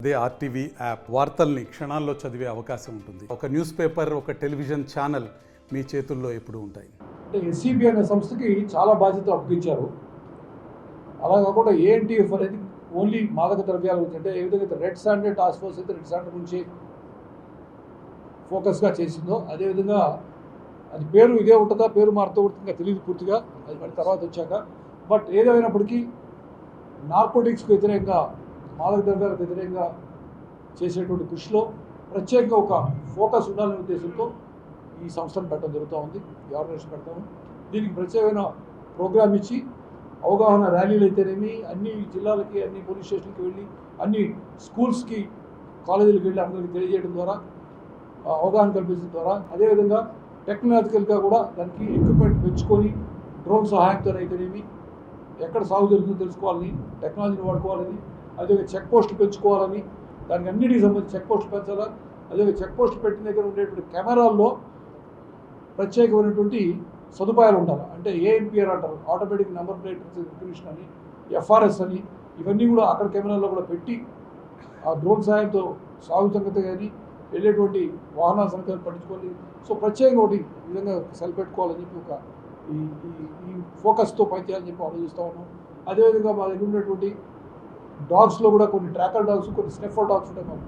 అదే RTV app వార్తల్ని క్షణాల్లో చదివే అవకాశం ఉంటుంది. ఒక న్యూస్ పేపర్, ఒక టెలివిజన్ ఛానల్ మీ చేతుల్లో ఎప్పుడూ ఉంటాయి. అంటే ఎస్సీబీ అనే సంస్థకి చాలా బాధ్యతలు అప్పగించారు. అలా కాకుండా ఏఎన్టీఎఫ్ అనేది ఓన్లీ మాదక ద్రవ్యాల గురించి, అంటే ఏ విధంగా రెడ్ శాండెడ్ టాస్క్ ఫోర్స్ అయితే రెడ్ శాండెడ్ గురించి ఫోకస్గా చేసిందో అదేవిధంగా అది పేరు ఇదే ఉంటుందా, పేరు మారుతూ ఉంటుందా తెలియదు పూర్తిగా, అది మళ్ళీ తర్వాత వచ్చాక. బట్ ఏదేమైనప్పటికీ నార్కోటిక్స్కి వ్యతిరేకంగా, మాదక ద్రవ్యాలకు వ్యతిరేకంగా చేసేటువంటి కృషిలో ప్రత్యేకంగా ఒక ఫోకస్ ఉండాలనే ఉద్దేశంతో ఈ సంస్థను పెట్టడం జరుగుతూ ఉంది, ఈ ఆర్గనైజేషన్ పెడతాము. దీనికి ప్రత్యేకమైన ప్రోగ్రామ్ ఇచ్చి అవగాహన ర్యాలీలు అయితేనేమి అన్ని జిల్లాలకి, అన్ని పోలీస్ స్టేషన్కి వెళ్ళి, అన్ని స్కూల్స్కి, కాలేజీలకు వెళ్ళి అందరికీ తెలియజేయడం ద్వారా, అవగాహన కల్పించడం ద్వారా, అదేవిధంగా టెక్నాలజికల్గా కూడా దానికి ఎక్విప్మెంట్ పెంచుకొని డ్రోన్ సహాయంతో అయితేనేమి ఎక్కడ సాగు జరుగుతుందో తెలుసుకోవాలని, టెక్నాలజీని వాడుకోవాలని, అదేవిధంగా చెక్ పోస్టులు పెంచుకోవాలని, దానికి అన్నిటికి సంబంధించి చెక్ పోస్టులు పెంచాలా, అదేవిధంగా చెక్ పోస్టులు పెట్టిన దగ్గర ఉండేటువంటి కెమెరాల్లో ప్రత్యేకమైనటువంటి సదుపాయాలు ఉండాలి. అంటే ఏఎన్పిఆర్ అంటారు, ఆటోమేటిక్ నెంబర్ ప్లేట్ రికగ్నిషన్ అని, ఎఫ్ఆర్ఎస్ అని, ఇవన్నీ కూడా అక్కడ కెమెరాల్లో కూడా పెట్టి ఆ డ్రోన్ సహాయంతో సాగు సంగతి కానీ వెళ్ళేటువంటి వాహనాల సంగతి పట్టించుకోవాలి. సో ప్రత్యేకంగా ఒకటి ఈ విధంగా సెల్ పెట్టుకోవాలని చెప్పి ఒక ఈ ఫోకస్తో పనిచేయాలని చెప్పి ఆలోచిస్తూ ఉన్నాం. అదేవిధంగా మా దగ్గర ఉన్నటువంటి డాగ్స్లో కూడా కొన్ని ట్రాకర్ డాగ్స్, కొన్ని స్నిఫర్ డాగ్స్ ఉంటాయి, మాకు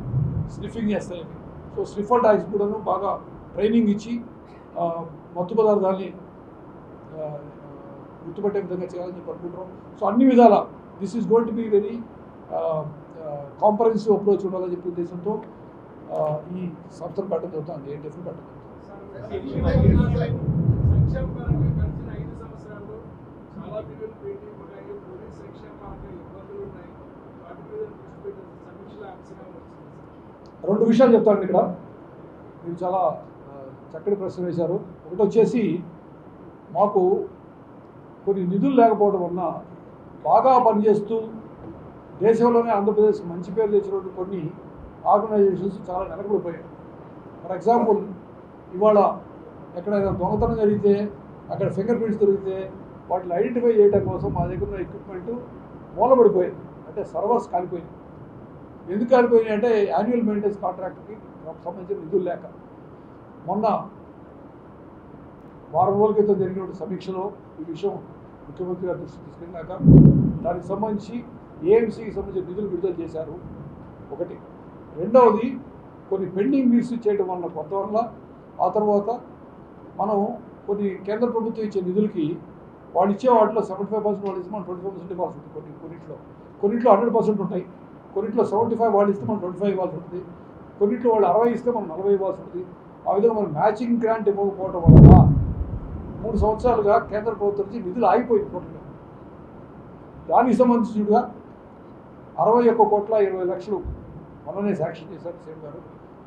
స్నిఫింగ్ చేస్తాయి. సో స్నిఫర్ డాగ్స్ కూడాను బాగా ట్రైనింగ్ ఇచ్చి మత్తు పదార్థాలని గుర్తుపట్టే విధంగా చేయాలని చెప్పి అనుకుంటున్నాం. సో అన్ని విధాల this is going to be very comprehensive approach ఉండాలని చెప్పే ఉద్దేశంతో ఈ సంస్థను పెట్టడం జరుగుతుంది, ఏఎన్టీఎఫ్ని పెట్టడం జరుగుతుంది. రెండు విషయాలు చెప్తాను ఇక్కడ, మీరు చాలా చక్కటి ప్రశ్న వేశారు. ఒకటి వచ్చేసి మాకు కొన్ని నిధులు లేకపోవడం వలన బాగా పనిచేస్తూ దేశంలోనే ఆంధ్రప్రదేశ్ మంచి పేరు తెచ్చినటువంటి కొన్ని ఆర్గనైజేషన్స్ చాలా వెనకబడిపోయాయి. ఫర్ ఎగ్జాంపుల్, ఇవాళ ఎక్కడైనా దొంగతనం జరిగితే, అక్కడ ఫింగర్ ప్రింట్స్ దొరికితే వాటిని ఐడెంటిఫై చేయడం కోసం మా దగ్గర ఉన్న ఎక్విప్మెంట్ మూలబడిపోయింది, అంటే సర్వర్స్ కాలిపోయింది. ఎందుకు కాలిపోయినాయి అంటే యాన్యువల్ మెయింటెనెన్స్ కాంట్రాక్ట్కి సంబంధించిన నిధులు లేక. మొన్న వారం రోజుల క్రితం జరిగినటువంటి సమీక్షలో ఈ విషయం ముఖ్యమంత్రి గారి దృష్టికి తీసుకెళ్ళాక దానికి సంబంధించి ఏఎంసీకి సంబంధించిన నిధులు విడుదల చేశారు ఒకటి. రెండవది, కొన్ని పెండింగ్ బిల్స్ చేయడం వల్ల కొంత వల్ల, ఆ తర్వాత మనం కొన్ని కేంద్ర ప్రభుత్వం ఇచ్చే నిధులకి వాళ్ళు ఇచ్చే వాటిలో 75% వాళ్ళు ఇస్తే మనం 25% ఇవ్వాల్సి ఉంటుంది. కొన్నిట్లో 100% ఉంటాయి, కొన్నిట్లో 75 వాళ్ళు ఇస్తే మనం 25 ఇవ్వాల్సి ఉంటుంది, కొన్నిట్లో వాళ్ళు 60 ఇస్తే మనం 40 ఇవ్వాల్సి ఉంటుంది. ఆ విధంగా మనం మ్యాచింగ్ గ్రాంట్ ఇవ్వకపోవడం వల్ల 3 సంవత్సరాలుగా కేంద్ర ప్రభుత్వం నుంచి నిధులు ఆగిపోయింది టోటల్గా. దానికి సంబంధించినట్టుగా 61,20,00,000 మననే శాంక్షన్ చేశారు సీఎం గారు.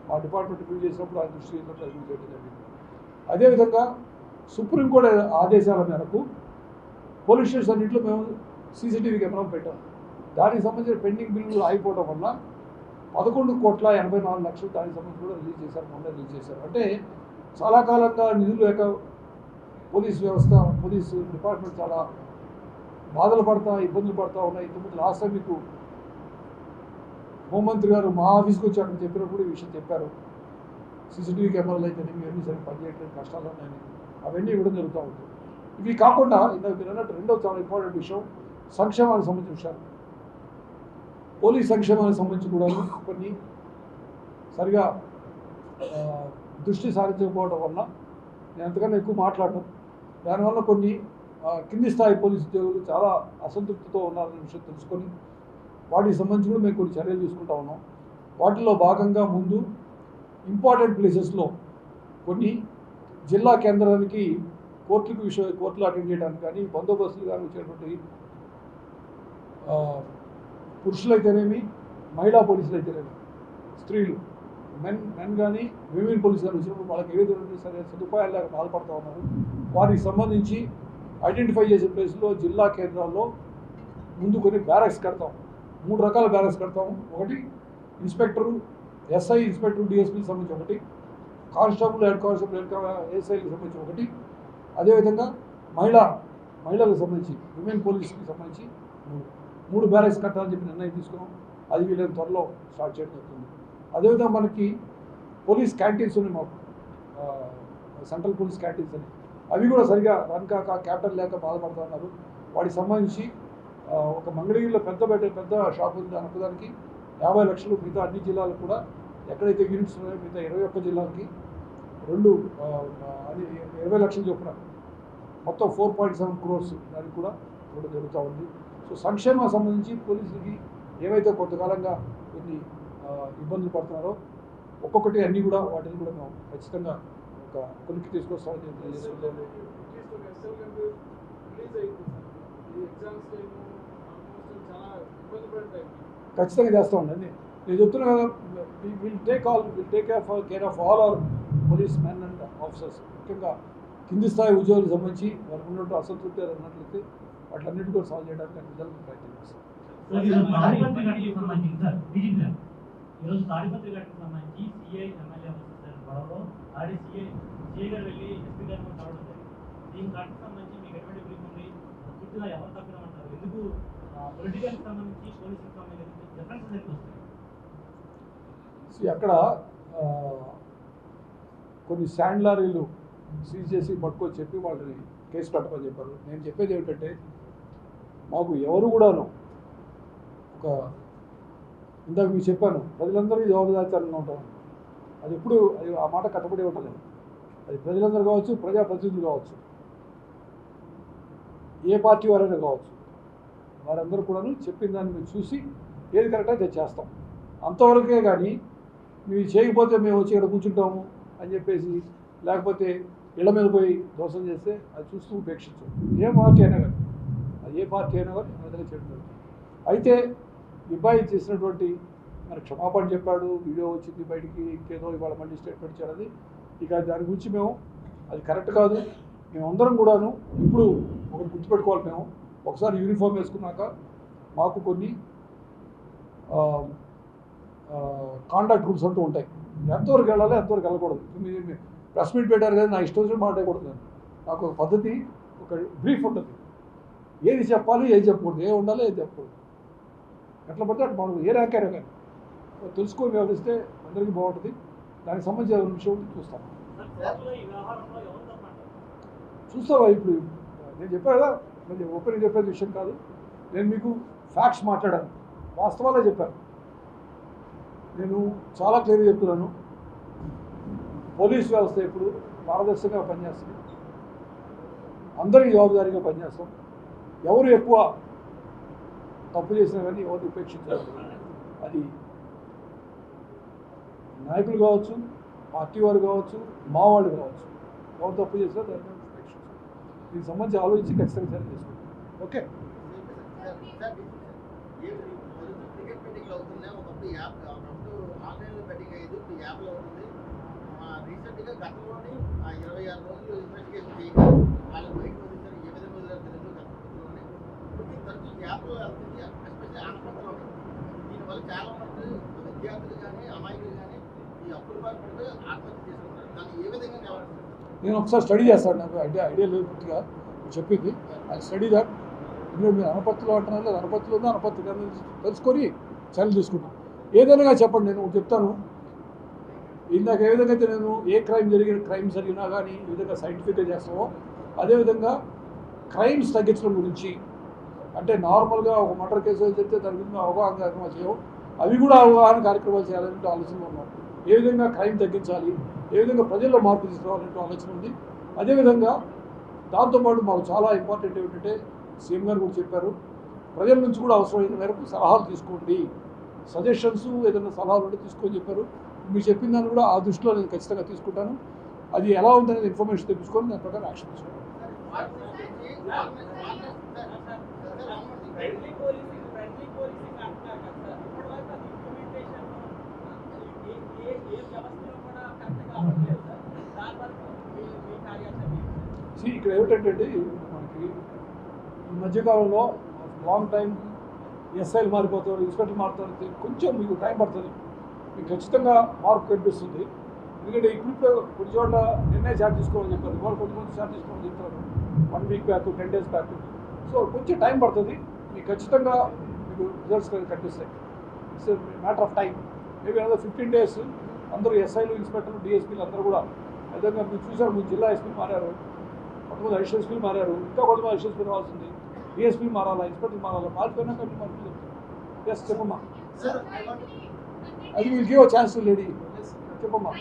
మా డిపార్ట్మెంట్ రివ్యూ చేసినప్పుడు ఆయన దృష్టి రివ్యూ చేయడం జరిగింది. అదేవిధంగా సుప్రీంకోర్టు ఆదేశాల మేరకు పోలీస్ స్టేషన్ అన్నింటిలో మేము సీసీటీవీ కెమెరాలు పెట్టాం. దానికి సంబంధించిన పెండింగ్ బిల్లులు ఆగిపోవడం వల్ల 11,84,00,000 దానికి సంబంధించి కూడా రిలీజ్ చేశారు, మొన్న రిలీజ్ చేశారు. అంటే చాలా కాలంగా నిధులు లేక పోలీస్ వ్యవస్థ, పోలీసు డిపార్ట్మెంట్ చాలా బాధలు పడతా, ఇబ్బందులు పడతా ఉన్నాయి. ఇంతకుముందు లాస్ట్ టైం మీకు హోంమంత్రి గారు మా ఆఫీస్కి వచ్చి అక్కడ చెప్పినప్పుడు ఈ విషయం చెప్పారు. సీసీటీవీ కెమెరాలు అయితే ఇవన్నీ సరిగ్గా పనిచేయట్లేదు, కష్టాలు ఉన్నాయని. అవన్నీ ఇవ్వడం జరుగుతూ ఉంటుంది. ఇవి కాకుండా ఇందాక మీరు అన్నట్టు రెండో చాలా ఇంపార్టెంట్ విషయం సంక్షేమానికి సంబంధించిన విషయాలు. పోలీస్ సంక్షేమానికి సంబంధించి కూడా కొన్ని సరిగా దృష్టి సారించకపోవడం వల్ల నేను అంతకన్నా ఎక్కువ మాట్లాడటం, దానివల్ల కొన్ని కింది స్థాయి పోలీసు ఉద్యోగులు చాలా అసంతృప్తితో ఉన్నారనే విషయం తెలుసుకొని వాటికి సంబంధించి కూడా మేము కొన్ని చర్యలు తీసుకుంటా ఉన్నాం. వాటిల్లో భాగంగా ముందు ఇంపార్టెంట్ ప్లేసెస్లో కొన్ని జిల్లా కేంద్రానికి కోర్టులు అటెండ్ చేయడానికి కానీ, బందోబస్తులు కానీ వచ్చేటువంటి పురుషులైతేనేమి, మహిళా పోలీసులు అయితేనేమి, స్త్రీలు మెన్ కానీ విమెన్ పోలీసు కానీ వచ్చినప్పుడు వాళ్ళకి ఏ విధంగా సరే సదుపాయాలు లేక బాధపడుతూ ఉన్నారు. వారికి సంబంధించి ఐడెంటిఫై చేసే ప్లేస్లో జిల్లా కేంద్రాల్లో ముందు కొన్ని బ్యారక్స్ కడతాం. 3 రకాల బ్యారక్స్ కడతాము. ఒకటి ఇన్స్పెక్టరు, ఎస్ఐ ఇన్స్పెక్టర్ డిఎస్పీకి సంబంధించి ఒకటి, కానిస్టేబుల్ హెడ్ కానిస్టేబుల్ ఏఎస్ఐకి సంబంధించి ఒకటి, అదేవిధంగా మహిళలకు సంబంధించి విమెన్ పోలీస్కి సంబంధించి 3 బ్యారక్స్ కట్టాలని చెప్పి నిర్ణయం తీసుకున్నాం. అది వీళ్ళని త్వరలో స్టార్ట్ చేయడం జరుగుతుంది. అదేవిధంగా మనకి పోలీస్ క్యాంటీన్స్ ఉన్నాయి మాకు, సెంట్రల్ పోలీస్ క్యాంటీన్స్ అని, అవి కూడా సరిగా రన్ కాక క్యాపిటల్ లేక బాధపడుతున్నారు. వాటికి సంబంధించి ఒక మంగళగిరిలో పెద్ద షాప్ ఉంది, అనుకోదానికి 50 లక్షలు, మిగతా అన్ని జిల్లాలకు కూడా ఎక్కడైతే యూనిట్స్ ఉన్నాయో మిగతా 21 జిల్లాలకి 20 లక్షలు చొప్పున మొత్తం 4.7 crores దానికి కూడా ఇవ్వడం జరుగుతూ ఉంది. సో సంక్షేమం సంబంధించి పోలీసులకి ఏవైతే కొంతకాలంగా కొన్ని ఇబ్బందులు పడుతున్నారో ఒక్కొక్కటి అన్నీ కూడా వాటిని కూడా మేము ఖచ్చితంగా ఒక కొలిక్కి తీసుకొస్తామని తెలియజేసుకుంటాము. ఖచ్చితంగా చేస్తామండి. నేను చెప్తున్నా కదా, will take care of all our police men and officers. ముఖ్యంగా కింది స్థాయి ఉద్యోగులకు సంబంధించి వారికి ఉన్నట్టు అసంతృప్తి ఉన్నట్లయితే వాటిలన్నిటి కూడా సాల్వ్ చేయడానికి అన్ని విధాలుగా ప్రయత్నం చేస్తాం. ఈరోజు తాడిపత్రి ఘటనకు సంబంధించి సిఐ ఎమ్మెల్యే గొడవలో సిఐ గారు వెళ్ళి ఎస్పీ గారిని కలవడం జరిగింది. దీని ఘటనకు సంబంధించి మీకు ఎటువంటి బ్రీఫ్ ఉంది? పూర్తిగా ఎవరు తప్పినామంటారు? ఎందుకు పొలిటికల్ సంబంధించి పోలీసులకు సంబంధించి డిఫరెన్స్ ఎందుకు వస్తుంది? అక్కడ కొన్ని శాండ్ లారీలు సీజ్ చేసి పట్టుకొని చెప్పి వాళ్ళని కేసు పెట్టమని చెప్పారు. నేను చెప్పేది ఏమిటంటే, మాకు ఎవరు కూడాను ఒక ఇందాక మీకు చెప్పాను, ప్రజలందరూ జవాబుదారీతనంగా ఉంటాం. అది ఎప్పుడు ఆ మాట కట్టబడి ఉంటుంది. అది ప్రజలందరూ కావచ్చు, ప్రజాప్రతినిధులు కావచ్చు, ఏ పార్టీ వారైనా కావచ్చు, వారందరూ కూడాను చెప్పిన దాన్ని మేము చూసి ఏది కరెక్టో అది చేస్తాం. అంతవరకే కానీ మీరు చేయకపోతే మేము వచ్చి ఇక్కడ కూర్చుంటాము అని చెప్పేసి, లేకపోతే ఇళ్ల మీద పోయి దోషం చేస్తే అది చూస్తూ ఉపేక్షించాం. ఏ పార్టీ అయినా కానీ విడుదల చేయడం జరుగుతుంది. అయితే ఇబ్బాయి చేసినటువంటి మరి క్షమాపణ చెప్పాడు, వీడియో వచ్చింది బయటికి, ఇంకేదో ఇవాళ మళ్ళీ స్టేట్మెంట్ ఇచ్చాడని, ఇక దాని గురించి మేము అది కరెక్ట్ కాదు. మేమందరం కూడాను ఇప్పుడు ఒకటి గుర్తుపెట్టుకోవాలి, మేము ఒకసారి యూనిఫామ్ వేసుకున్నాక మాకు కొన్ని కాంటాక్ట్ రూల్స్ అంటూ ఉంటాయి. ఎంతవరకు వెళ్ళాలి, ఎంతవరకు వెళ్ళకూడదు. మీరు ప్రెస్ మీట్ పెట్టారు కదా, నా ఇష్టం వచ్చిన మాట్లాడకూడదు. నాకు ఒక పద్ధతి, ఒక బ్రీఫ్ ఉంటుంది. ఏది చెప్పాలి, ఏది చెప్పకూడదు, ఏ ఉండాలి, ఏది చెప్పకూడదు. ఎట్లా పడితే అట్లా బాగుంటుంది. ఏ ర్యాంక్ అయినా కానీ తెలుసుకొని వ్యవహరిస్తే అందరికీ బాగుంటుంది. దానికి సంబంధించిన విషయం చూస్తాం. చూస్తావా? ఇప్పుడు నేను చెప్పాను కదా, నేను ఓపెన్ చెప్పేది విషయం కాదు. నేను మీకు ఫ్యాక్ట్స్ మాట్లాడాను, వాస్తవాలే చెప్పాను. నేను చాలా క్లియర్గా చెప్తున్నాను. పోలీస్ వ్యవస్థ ఇప్పుడు పారదర్శకంగా పనిచేస్తుంది, అందరికీ జవాబుదారీగా పనిచేస్తాం. ఎవరు ఎక్కువ తప్పు చేసినా కానీ ఎవరిని ఉపేక్షించారు. అది నాయకులు కావచ్చు, పార్టీ వారు కావచ్చు, మా వాళ్ళు కావచ్చు, ఎవరు తప్పు చేసినా దాన్ని ఉపేక్షించారు. దీనికి సంబంధించి ఆలోచించి ఖచ్చితంగా సరి చేసుకుంటాం. ఓకే. రీసెంట్గా గతంలోని 26 రోజులు ఇన్వెస్టిగేషన్ చేసి వాళ్ళకి బయటకు వదిలించారు. ఏ విధంగా వదిలేరు తెలియదు. గతంలోనే ఇప్పుడు ఈ తరచు యాప్లో వెళ్తుంది, ఎస్పెషల్లీ ఆనపత్రంలో. దీనివల్ల చాలా మంది విద్యార్థులు కానీ అమాయకులు కానీ ఈ అప్పుల బారి పడితే ఆత్మహత్య చేసుకుంటారు. దాన్ని ఏ విధంగా నివారిస్తారు? నేను ఒకసారి స్టడీ చేస్తాను. నాకు ఐడియా లేదు పూర్తిగా చెప్పింది. అది స్టడీ దాట్ మీరు అనపత్తులు అంటున్నారు, లేదు అనపత్తులు ఉందో అనపత్తి తెలుసుకొని చర్యలు తీసుకుంటాం. ఏదైనా చెప్పండి, నేను చెప్తాను. ఇందాక ఏ విధంగా అయితే నేను ఏ క్రైమ్ జరిగినా కానీ ఈ విధంగా సైంటిఫిక్గా చేస్తామో, అదేవిధంగా క్రైమ్స్ తగ్గించడం గురించి, అంటే నార్మల్గా ఒక మర్డర్ కేసు జరిగితే దాని గురించి అవగాహన కార్యక్రమాలు చేయవు, అవి కూడా అవగాహన కార్యక్రమాలు చేయాలంటే ఆలోచనలో ఉన్నాం. ఏ విధంగా క్రైమ్ తగ్గించాలి, ఏ విధంగా ప్రజల్లో మార్పు తీసుకురావాలంటే ఆలోచన ఉంది. అదేవిధంగా దాంతోపాటు మాకు చాలా ఇంపార్టెంట్ ఏమిటంటే, సీఎం గారు కూడా చెప్పారు, ప్రజల నుంచి కూడా అవసరమైన మేరకు సలహాలు తీసుకోండి, సజెషన్స్ ఏదైనా సలహాలు ఉంటే తీసుకొని చెప్పారు. మీరు చెప్పిన దాన్ని కూడా ఆ దృష్టిలో నేను ఖచ్చితంగా తీసుకుంటాను. అది ఎలా ఉందనేది ఇన్ఫర్మేషన్ తెప్పించుకొని దాని ప్రకారం యాక్షన్ తీసుకుంటాను. ఇక్కడ ఏమిటంటే, మనకి ఈ మధ్యకాలంలో లాంగ్ టైం ఎస్ఐలు మారిపోతారు, ఇన్స్పెక్టర్ మారుతారు, కొంచెం మీకు టైం పడుతుంది. మీకు ఖచ్చితంగా మార్పు కనిపిస్తుంది. ఎందుకంటే ఇప్పుడు కొన్ని చోట్ల నిర్ణయ ఛార్జ్ తీసుకోవాలని చెప్పారు, ఇవాళ కొంతమంది ఛార్జ్ తీసుకోవాలని చెప్తారు 1 week back, 10 days back. So కొంచెం టైం పడుతుంది. మీకు ఖచ్చితంగా మీకు రిజల్ట్స్ కనిపిస్తాయి. It's matter of time. Maybe another 15 days అందరూ ఎస్ఐలు, ఇన్స్పెక్టర్లు, డిఎస్పీలు అందరూ కూడా విధంగా మీరు చూసారు. మీ జిల్లా ఎస్పీలు మారారు, కొంతమంది అడిషనల్ ఎస్పీలు మారారు, ఇంకా కొంతమంది అడిషనల్ ఎస్పీలు రావాల్సింది, డిఎస్పీ మారాలా, ఇన్స్పెక్టర్ మారాలా, మారిపోయినాక అన్ని మార్పులు చెప్తారు. ఎస్ చెప్పమ్మా. సార్ ఐ వాంట్ అది will give a chance to lady. చెప్పమ్మా.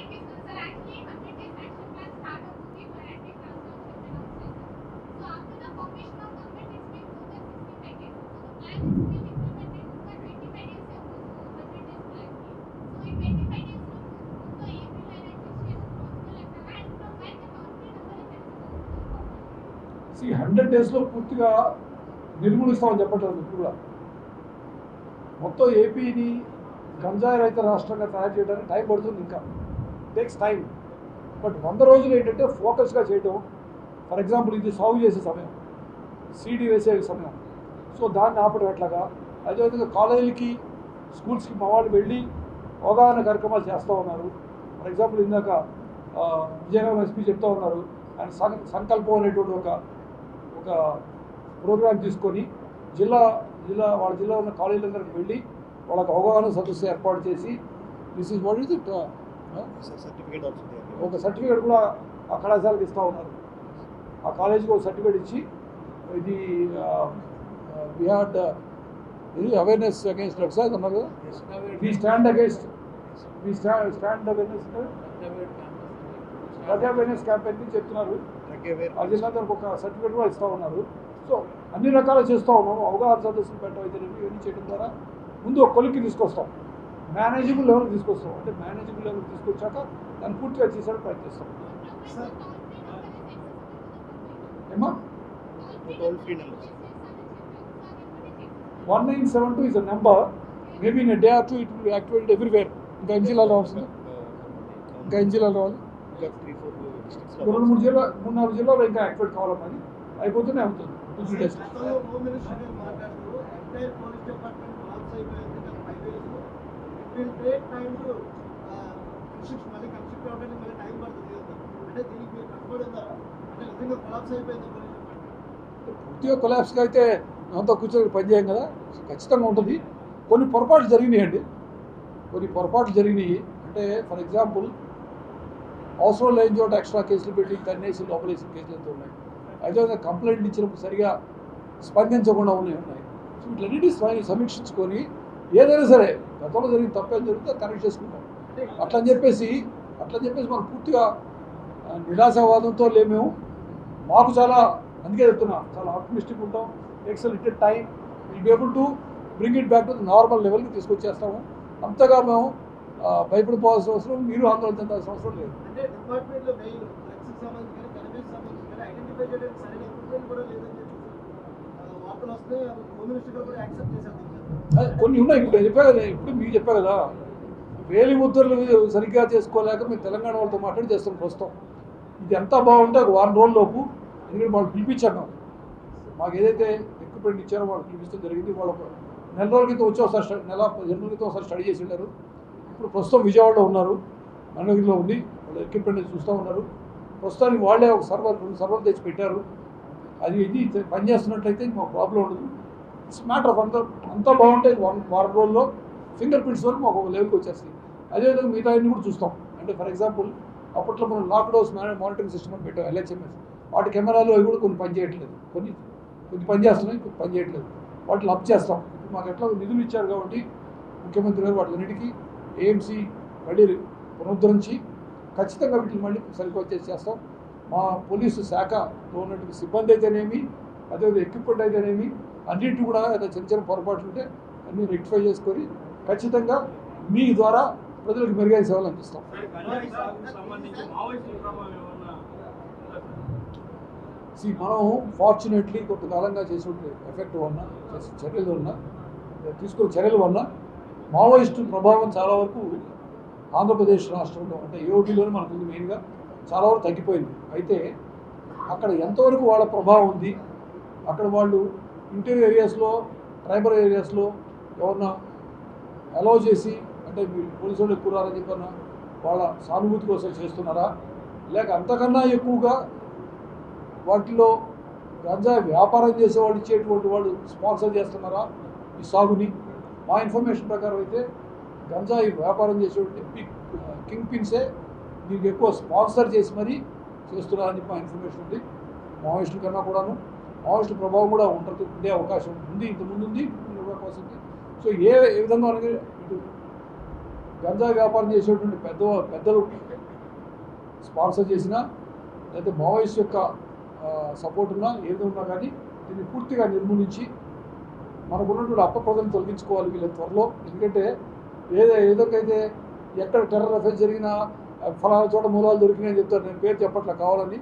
ఈ 100 daysలో పూర్తిగా నిర్మూలిస్తామని చెప్పట్లేదు. ఇప్పుడు కూడా మొత్తం ఏపీని గంజాయి రహిత రాష్ట్రంగా తయారు చేయడానికి టైం పడుతుంది, ఇంకా టేక్స్ టైం. బట్ 100 రోజులు ఏంటంటే ఫోకస్గా చేయడం. ఫర్ ఎగ్జాంపుల్ ఇది సాగు చేసే సమయం, సీడీ వేసే సమయం, సో దాన్ని ఆపడం ఎట్లాగా. అదేవిధంగా కాలేజీలకి, స్కూల్స్కి మా వాళ్ళు వెళ్ళి అవగాహన కార్యక్రమాలు చేస్తూ ఉన్నారు. ఫర్ ఎగ్జాంపుల్ ఇందాక విజయనగరం ఎస్పీ చెప్తూ ఉన్నారు, ఆయన సంకల్పం అనేటువంటి ఒక ప్రోగ్రామ్ తీసుకొని వాళ్ళ జిల్లా ఉన్న కాలేజీలందరికీ వెళ్ళి వాళ్ళకి అవగాహన సదస్సు ఏర్పాటు చేసి this is what is it ఒక సర్టిఫికేట్ కూడా ఆ కళాశాలకు ఇస్తూ ఉన్నారు. ఆ కాలేజీకి ఒక సర్టిఫికేట్ ఇచ్చి ఇది వి హ్యాడ్ ఇది అవేర్నెస్ అగేన్స్ట్ డ్రగ్స్ అన్నారు కదా, we stand against awareness drug awareness campaign చెప్తున్నారు. ఆ జిల్లాకి ఒక సర్టిఫికేట్ కూడా ఇస్తూ ఉన్నారు. సో అన్ని రకాలు చేస్తూ ఉన్నాము. అవగాహన సదస్సులు పెట్టడం అయితే ఇవన్నీ చేయడం ద్వారా ముందు ఒక కొలిక్కి తీసుకొస్తాం, మేనేజబుల్ లెవెల్కి తీసుకొస్తాం. అంటే మేనేజబుల్ లెవెల్కి తీసుకొచ్చాక దాన్ని పూర్తిగా చేసేయడానికి ప్రయత్నిస్తాం. ఏమా 1972 is a number. Maybe in a day or two it will be activated everywhere. ఇంకా ఎన్ని జిల్లాలు రావాల్సింది, ఇంకా ఎన్ని జిల్లాలు రావాలి, 2-3 జిల్లా 3-4 జిల్లాలో ఇంకా యాక్టివేట్ కావాలన్నది అయిపోతూనే అవుతుంది. 2-3 days. హోమ్ మినిస్టర్ గారు మాట్లాడుతూ ఎంటైర్ పోలీస్ డిపార్ట్మెంట్ లాస్ అయిపోయింది గత 5 days. It will take time to మళ్ళీ కన్స్ట్రక్ట్ అవ్వడానికి మళ్ళీ టైం పడుతుంది కదా. అంటే దీనికి మీరు కట్టుబడి ఉన్నారా? అంటే నిజంగా కొలాప్స్ అయిపోయింది పోలీస్ డిపార్ట్మెంట్. పూర్తిగా కొలాప్స్గా అయితే అంతా కూర్చొని పనిచేయం కదా, ఖచ్చితంగా ఉంటుంది. కొన్ని పొరపాట్లు జరిగినాయండి, కొన్ని పొరపాట్లు జరిగినాయి. అంటే ఫర్ ఎగ్జాంపుల్ అవసరం లేని చోట ఎక్స్ట్రా కేసులు పెట్టి కన్నేసి లోపలేసిన కేసులు ఎంత ఉన్నాయి. అదేవిధంగా కంప్లైంట్ ఇచ్చినప్పుడు సరిగా స్పందించకుండా ఉన్నాయి. సో వీటిలన్నిటి సమీక్షించుకొని ఏదైనా సరే గతంలో జరిగిన తప్పేం జరిగితే కరెక్ట్ చేసుకుంటాం. అట్లని చెప్పేసి మనం పూర్తిగా నిరాశావాదంతో లేమేము. మాకు చాలా, అందుకే చెప్తున్నా, చాలా ఆప్టిమిస్టిక్ ఉంటాం. Takes little time, will be able to bring it back to the normal లెవెల్కి తీసుకొచ్చేస్తాము. అంతగా మేము భయపడిపోవాల్సిన అవసరం, మీరు ఆందోళన చెందాల్సిన అవసరం లేదు. అంటే డిపార్ట్మెంట్లో మెయిన్ డ్రగ్స్కి సంబంధించి కానీ కనిపేసి సంబంధించి కానీ ఐడెంటిఫై చేయడానికి సరైన ఎక్విప్మెంట్ కూడా లేదని చెప్పి వార్తలు వస్తే హోమ్ మినిస్టర్ గారు కూడా యాక్సెప్ట్ చేశారు. కొన్ని ఉన్నాయి. ఇప్పుడు మీకు చెప్పా కదా, వేలి ముద్రలు సరిగ్గా చేసుకోలేక మేము తెలంగాణ వాళ్ళతో మాట్లాడి చేస్తాం ప్రస్తుతం. ఇది ఎంత బాగుంటే ఒక 1 రోజుల్లోపు, ఎందుకంటే వాళ్ళు పిలిపించాము. మాకు ఏదైతే ఎక్విప్మెంట్ ఇచ్చారో వాళ్ళు పిలిపించడం జరిగింది. వాళ్ళు 1 నెల రోజుల క్రితం వచ్చి ఒకసారి 15 రోజుల క్రితం ఒకసారి స్టడీ చేసి వెళ్ళారు. ఇప్పుడు ప్రస్తుతం విజయవాడలో ఉన్నారు, మంగళగిరిలో ఉంది. వాళ్ళు ఎక్విప్మెంట్ చూస్తూ ఉన్నారు. ప్రస్తుతానికి వాళ్ళే ఒక 2 సర్వర్లు తెచ్చి పెట్టారు. అది ఇది పనిచేస్తున్నట్లయితే మాకు ప్రాబ్లం ఉండదు. ఇట్స్ మ్యాటర్ ఆఫ్ అంతా బాగుంటే 1 వారం రోజుల్లో ఫింగర్ ప్రింట్స్ వరకు మాకు ఒక లెవెల్కి వచ్చేస్తుంది. అదేవిధంగా మిగతా అన్ని కూడా చూస్తాం. అంటే ఫర్ ఎగ్జాంపుల్ అప్పట్లో మనం లాక్డౌన్స్ మానిటరింగ్ సిస్టమ్ అని పెట్టాం, LHMS. వాటి కెమెరాలు అవి కూడా కొన్ని పనిచేయట్లేదు, కొన్ని పనిచేస్తున్నాయి, కొన్ని పనిచేయట్లేదు. వాటిని అప్ చేస్తాం. ఇప్పుడు మాకు ఎట్లా నిధులు ఇచ్చారు కాబట్టి ముఖ్యమంత్రి గారు వాటిలన్నిటికీ AMC మళ్ళీ పునరుద్ధరించి ఖచ్చితంగా వీటిని మళ్ళీ సరికొచ్చి చేస్తాం. మా పోలీసు శాఖలో ఉన్నటువంటి సిబ్బంది అయితేనేమి, అదేవిధంగా ఎక్విప్మెంట్ అయితేనేమి, అన్నింటి కూడా ఏదైనా చిన్న పొరపాట్లు ఉంటే అన్నీ రెక్టిఫై చేసుకొని ఖచ్చితంగా మీ ద్వారా ప్రజలకు మెరుగైన సేవలు అందిస్తాం. మనం ఫార్చునేట్లీ కొంతకాలంగా చేసే ఎఫెక్ట్ వల్ల, చర్యల వల్ల, తీసుకున్న చర్యల వల్ల మావోయిస్టు ప్రభావం చాలా వరకు ఆంధ్రప్రదేశ్ రాష్ట్రంలో, అంటే ఏఓటీలోనే మనకు మెయిన్గా చాలా వరకు తగ్గిపోయింది. అయితే అక్కడ ఎంతవరకు వాళ్ళ ప్రభావం ఉంది, అక్కడ వాళ్ళు ఇంటీరియర్ ఏరియాస్లో, ట్రైబల్ ఏరియాస్లో ఎవరన్నా అలౌ చేసి, అంటే మీరు పోలీసు వాళ్ళు ఎక్కువ రాదని చెప్పన్నా వాళ్ళ సానుభూతి కోసం చేస్తున్నారా, లేక అంతకన్నా ఎక్కువగా వాటిలో గంజాయి వ్యాపారం చేసేవాళ్ళు ఇచ్చేటువంటి వాళ్ళు స్పాన్సర్ చేస్తున్నారా ఈ సాగుని, మా ఇన్ఫర్మేషన్ ప్రకారం అయితే గంజాయి వ్యాపారం చేసేటువంటి కింగ్ పిన్సే దీనికి ఎక్కువ స్పాన్సర్ చేసి మరీ చేస్తున్నారని మా ఇన్ఫర్మేషన్ ఉంది. మావోయిస్టుల కన్నా కూడాను మావోయిస్టు ప్రభావం కూడా ఉండే అవకాశం ఉంది, ఇంతకుముందు ఉంది, ఇప్పుడు అవకాశం ఉంది. సో ఏ విధంగా అనగా ఇటు గంజాయి వ్యాపారం చేసేటువంటి పెద్దలు స్పాన్సర్ చేసినా లేకపోతే మావోయిస్ట్ యొక్క సపోర్ట్ ఉన్నా ఏదో ఉన్నా కానీ దీన్ని పూర్తిగా నిర్మూలించి మనకున్నటువంటి అపప్రదను తొలగించుకోవాలి వీళ్ళ త్వరలో. ఎందుకంటే ఏదైతే ఎక్కడ టెర్రర్ అఫెన్స్ జరిగినా ఫలానా చోట మూలాలు దొరికినాయని చెప్తారు. నేను పేరు చెప్పట్లా కావాలని,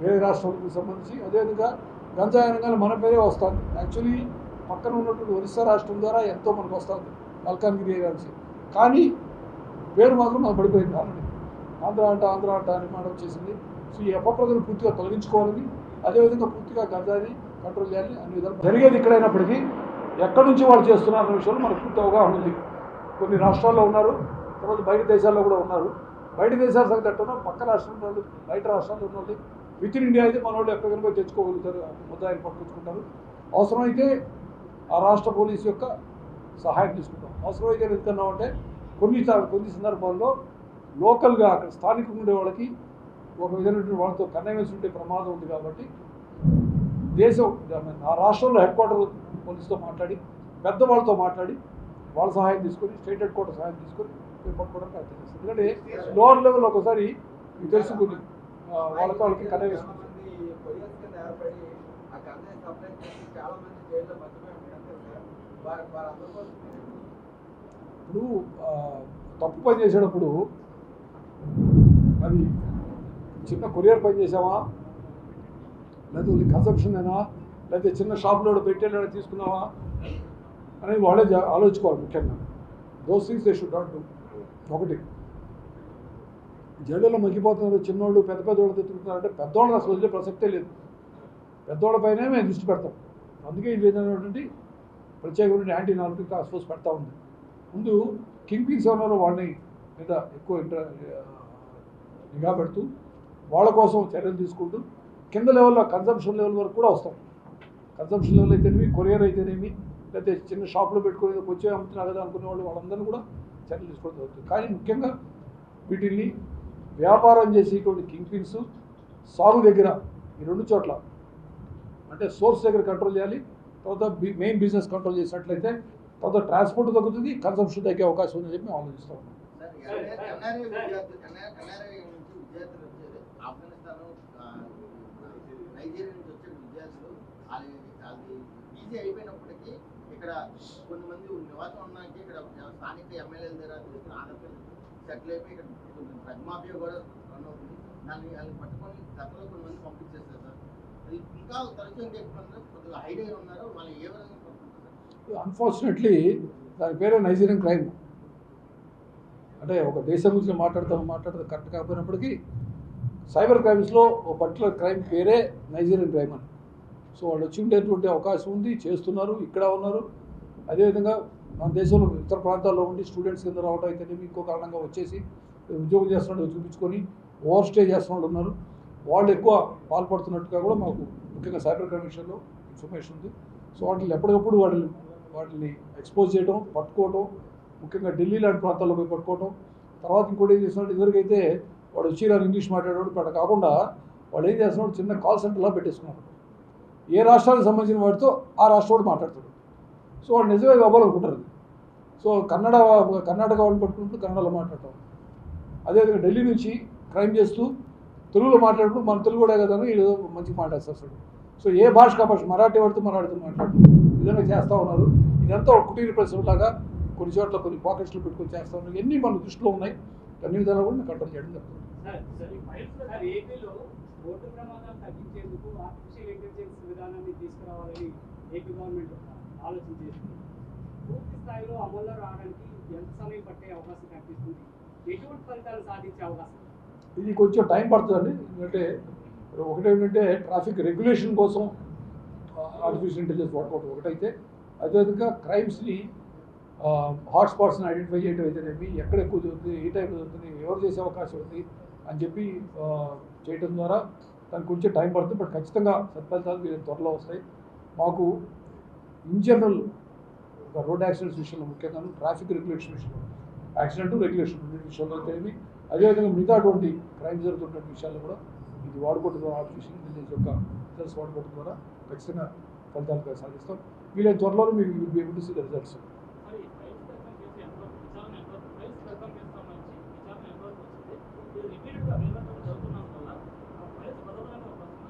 వేరే రాష్ట్రాలకు సంబంధించి. అదేవిధంగా గంజాయి అనగానే మన పేరే వస్తుంది. యాక్చువల్లీ పక్కన ఉన్నటువంటి ఒరిస్సా రాష్ట్రం ద్వారా ఎంతో మనకు వస్తుంది, మల్కాన్గిరి ఏరియా నుంచి. కానీ పేరు మాత్రం మనకు పడిపోయింది. ఆంధ్ర అంట అని మాట వచ్చేసింది. సో ఈ అపప్రదను పూర్తిగా తొలగించుకోవాలని, అదేవిధంగా పూర్తిగా గంజాయిని కంట్రోల్ చేయాలని అన్ని విధాలు జరిగేది ఇక్కడైనప్పటికీ ఎక్కడి నుంచి వాళ్ళు చేస్తున్నారన్న విషయంలో మనకు పూర్తి అవగాహన ఉంది. కొన్ని రాష్ట్రాల్లో ఉన్నారు, తర్వాత బయట దేశాల్లో కూడా ఉన్నారు. బయట దేశాల సంగతి ఎట్టున్నా పక్క రాష్ట్రంలో వాళ్ళు, బయట రాష్ట్రాల్లో ఉన్న వాళ్ళు విత్ ఇన్ ఇండియా అయితే మన వాళ్ళు ఎక్కడికైనా పోయి తెచ్చుకోగలుగుతారు, ముద్దాయిని పట్టుకుంటారు. అవసరమైతే ఆ రాష్ట్ర పోలీసు యొక్క సహాయం తీసుకుంటాం. అవసరమైతే ఎందుకన్నామంటే కొన్ని సందర్భాల్లో లోకల్గా అక్కడ స్థానికంగా ఉండే వాళ్ళకి ఒక విధమైనటువంటి వాళ్ళతో కన్వెన్స్ ఉండే ప్రమాదం ఉంది. కాబట్టి ఆ రాష్ట్రంలో హెడ్ క్వార్టర్ పోలీసుతో మాట్లాడి, పెద్దవాళ్ళతో మాట్లాడి వాళ్ళ సహాయం తీసుకొని, స్టేట్ హెడ్ క్వార్టర్ సహాయం తీసుకొని పట్టుకోవడానికి ప్రయత్నం చేస్తారు. ఎందుకంటే లోవర్ లెవెల్ ఒకసారి మీకు తెలుసుకుంది వాళ్ళకి కన్వెన్స్. ఇప్పుడు తప్పు పని చేసేటప్పుడు అది చిన్న కొరియర్ పని చేసావా, లేకపోతే కన్సంప్షన్ అయినా, లేకపోతే చిన్న షాప్లో పెట్టేలా తీసుకున్నావా అనేది వాళ్ళే ఆలోచించుకోవాలి. ముఖ్యంగా those things they should not do. ఒకటి, జైళ్ళలో మగ్గిపోతున్నారు చిన్నోళ్ళు, పెద్ద పెద్దవాళ్ళు తిరుగుతున్నారంటే పెద్దవాళ్ళు అసలు వదిలే ప్రసక్తే లేదు. పెద్దవాళ్ళపైనే మేము దృష్టి పెడతాం. అందుకే ఇది ఏంటంటే ప్రత్యేకమైన యాంటీ నార్కోటిక్ టాస్క్ ఫోర్స్ పెడతా ఉంది. ముందు కింగ్ పిన్స్ ఉన్నారో వాళ్ళని మీద ఎక్కువ నిఘా పెడుతూ వాళ్ళ కోసం చర్యలు తీసుకుంటూ కింద లెవెల్లో కన్సంప్షన్ లెవెల్ వరకు కూడా వస్తాం. కన్సంప్షన్ లెవెల్ అయితేనేమి, కొరియర్ అయితేనేమి, లేకపోతే చిన్న షాప్లో పెట్టుకుని వచ్చే అమ్ముతున్నారు కదా అనుకునే వాళ్ళు, వాళ్ళందరూ కూడా చర్యలు తీసుకోవడం జరుగుతుంది. కానీ ముఖ్యంగా వీటిని వ్యాపారం చేసేటువంటి కింగ్ పిన్స్ సాగు దగ్గర ఈ రెండు చోట్ల అంటే సోర్స్ దగ్గర కంట్రోల్ చేయాలి. తర్వాత మెయిన్ బిజినెస్ కంట్రోల్ చేసినట్లయితే తర్వాత ట్రాన్స్పోర్ట్ తగ్గుతుంది, కన్సంప్షన్ తగ్గే అవకాశం ఉందని చెప్పి మేము ఆలోచిస్తూ ఉన్నాం. ఆఫ్ఘనిస్తాన్, నైజీరియా నుంచి వచ్చే విద్యార్థులు అది ఈజీ అయిపోయినప్పటికీ ఇక్కడ కొన్ని మంది నివాసం ఉన్నానికి ఇక్కడ స్థానిక ఎమ్మెల్యేల దగ్గర తీసుకుని ఆంధ్రప్రదేశ్ సెటిల్ అయిపోయి ఇక్కడ డ్రగ్ మాఫియా కూడా రన్ అవుతుంది. వాళ్ళని పట్టుకొని గతంలో కొన్ని మంది పంపించేస్తారు సార్. అది ఇంకా తరచూ ఇంకెక్కువ కొద్దిగా హైడ్ అయి ఉన్నారు. వాళ్ళు ఏ విధంగా పట్టుకుంటారు? అన్ఫార్చునేట్లీ దాని పేరే నైజీరియన్ క్రైమ్. అంటే ఒక దేశం గురించి మాట్లాడుతూ కరెక్ట్ కాకపోయినప్పటికీ సైబర్ క్రైమ్స్లో ఒక పర్టికులర్ క్రైమ్ పేరే నైజీరియన్ క్రైమ్ అని. సో వాళ్ళు వచ్చి ఉండేటువంటి అవకాశం ఉంది, చేస్తున్నారు, ఇక్కడ ఉన్నారు. అదేవిధంగా మన దేశంలో ఇతర ప్రాంతాల్లో ఉండి స్టూడెంట్స్ కింద రావడం అయితేనేమి, ఇంకో కారణంగా వచ్చేసి ఉద్యోగం చేస్తున్నట్టు చూపించుకొని ఓవర్ స్టే చేస్తున్న వాళ్ళు ఉన్నారు. వాళ్ళు ఎక్కువ పాల్పడుతున్నట్టుగా కూడా మాకు ముఖ్యంగా సైబర్ క్రైమ్ విషయంలో ఇన్ఫర్మేషన్ ఉంది. సో వాటిని ఎప్పటికప్పుడు వాటిని ఎక్స్పోజ్ చేయడం, పట్టుకోవడం, ముఖ్యంగా ఢిల్లీ లాంటి ప్రాంతాల్లో పోయి పట్టుకోవడం. తర్వాత ఇంకోటి ఏం చేస్తున్నట్టు ఇదివరకైతే వాడు వచ్చి ఇంగ్లీష్ మాట్లాడేవాడు, అక్కడ కాకుండా వాడు ఏం చేస్తున్నాడు, చిన్న కాల్ సెంటర్లా పెట్టేసుకున్నారు. ఏ రాష్ట్రానికి సంబంధించిన వాడితో ఆ రాష్ట్రం మాట్లాడతాడు. సో వాడు నిజమే అవ్వాలనుకుంటారు. సో కర్ణాటక వాళ్ళు పట్టుకుంటూ కన్నడలో మాట్లాడతాం. అదేవిధంగా ఢిల్లీ నుంచి క్రైమ్ చేస్తూ తెలుగులో మాట్లాడుతూ మన తెలుగు కూడా కదా ఏదో మంచిగా మాట్లాడేస్తాడు. సో ఏ భాష భాష మరాఠీ వాడితో మాట్లాడుతూ విధంగా చేస్తూ ఉన్నారు. ఇదంతా ఒక కుటీర పరిశ్రమలాగా కొన్ని చోట్ల కొన్ని పాకెట్స్లో పెట్టుకొని చేస్తూ ఉన్నారు. ఎన్ని మన దృష్టిలో ఉన్నాయి, అన్ని విధాలు కూడా మేము కంట్రోల్ చేయడం జరుగుతుంది. ఏపీలో రోడ్డు ప్రమాదాలు తగ్గించేందుకు ఆర్టిఫిషియల్ ఇంటెలిజెన్స్ విధానాన్ని తీసుకురావాలని ఏపీ గవర్నమెంట్ ఆలోచన చేస్తుంది. పూర్తి స్థాయిలో అమల్లో రావడానికి ఎంత సమయం పట్టే అవకాశం కనిపిస్తుంది? ఎటువంటి ఫలితాలు సాధించే అవకాశం? ఇది కొంచెం టైం పడుతుందండి. ఎందుకంటే ఒకటేంటంటే ట్రాఫిక్ రెగ్యులేషన్ కోసం ఆర్టిఫిషియల్ ఇంటెలిజెన్స్ వాడుకోవడం ఒకటైతే, అదేవిధంగా క్రైమ్స్ని హాట్స్పాట్స్ని ఐడెంటిఫై చేయడం అయితేనేమి, ఎక్కడ ఎక్కువ జరుగుతుంది, ఏ టైంలో జరుగుతుంది, ఎవరు చేసే అవకాశం ఉంది అని చెప్పి చేయడం ద్వారా దానికి కొంచెం టైం పడుతుంది. బట్ ఖచ్చితంగా సత్ఫలితాలు త్వరలో వస్తాయి. మాకు ఇన్ జనరల్ ఒక ఒక రోడ్ యాక్సిడెంట్స్ విషయంలో ముఖ్యంగా ట్రాఫిక్ రెగ్యులేషన్ విషయంలో యాక్సిడెంట్ రెగ్యులేషన్ విషయంలో తెలియని అదేవిధంగా మిగతా అటువంటి క్రైమ్ జరుగుతున్న విషయాల్లో కూడా ఇది వాడుకోవడం ద్వారా ఆర్టిఫిషియల్ ఇంటెలిజెన్స్ యొక్క రిజల్ట్స్ వాడుకోవడం ద్వారా ఖచ్చితంగా ఫలితాలు సాధిస్తాం. వీళ్ళ త్వరలో మీకు will be able to see the results. మరి ఫైల్స్ దర్శనం చేసి విచారణ ఎంతవరకు ఫైల్స్ దర్శనం చేస్తాం నుంచి విచారణ ఎంతవరకు వచ్చింది? ఇది రిపీటెడ్గా వేలతో జరుగుతున్నాం వల్ల ఆ ఫైల్స్ బదలమైన ప్రశ్న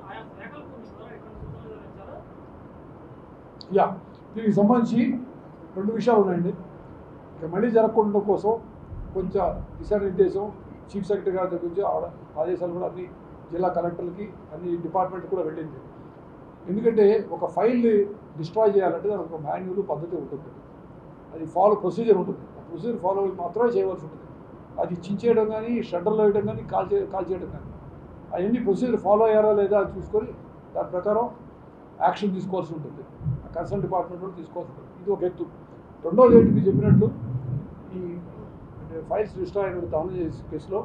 ఆయా శాఖలకు మీ ద్వారా ఎటువంటి సూచనలు ఇచ్చారా? యా, దీనికి సంబంధించి 2 విషయాలు ఉన్నాయండి. ఇక మళ్ళీ జరగకుండా కోసం కొంచెం దిశానిర్దేశం చీఫ్ సెక్రటరీ గారి దగ్గర నుంచి ఆదేశాలు కూడా అన్ని జిల్లా కలెక్టర్లకి అన్ని డిపార్ట్మెంట్ కూడా వెళ్ళింది. ఎందుకంటే ఒక ఫైల్ని డిస్ట్రాయ్ చేయాలంటే దానికి ఒక మాన్యువల్ పద్ధతి ఉంటుంది, అది ప్రొసీజర్ ఉంటుంది. ఆ ప్రొసీజర్ ఫాలో అయ్యి మాత్రమే చేయవలసి ఉంటుంది. అది చించేయడం కానీ షట్టర్లో వేయడం కానీ కాల్ చేయడం కానీ అవన్నీ ప్రొసీజర్ ఫాలో అయ్యారా లేదా అని చూసుకొని దాని ప్రకారం యాక్షన్ తీసుకోవాల్సి ఉంటుంది. కన్సర్న్ డిపార్ట్మెంట్ కూడా తీసుకోవాల్సి ఉంటుంది. ఇది ఒక ఎత్తు. రెండోది ఏంటి, మీరు చెప్పినట్లు ఈ ఫైల్స్ డిస్ట్రాయ్ అయిన దహనం చేసే కేసులో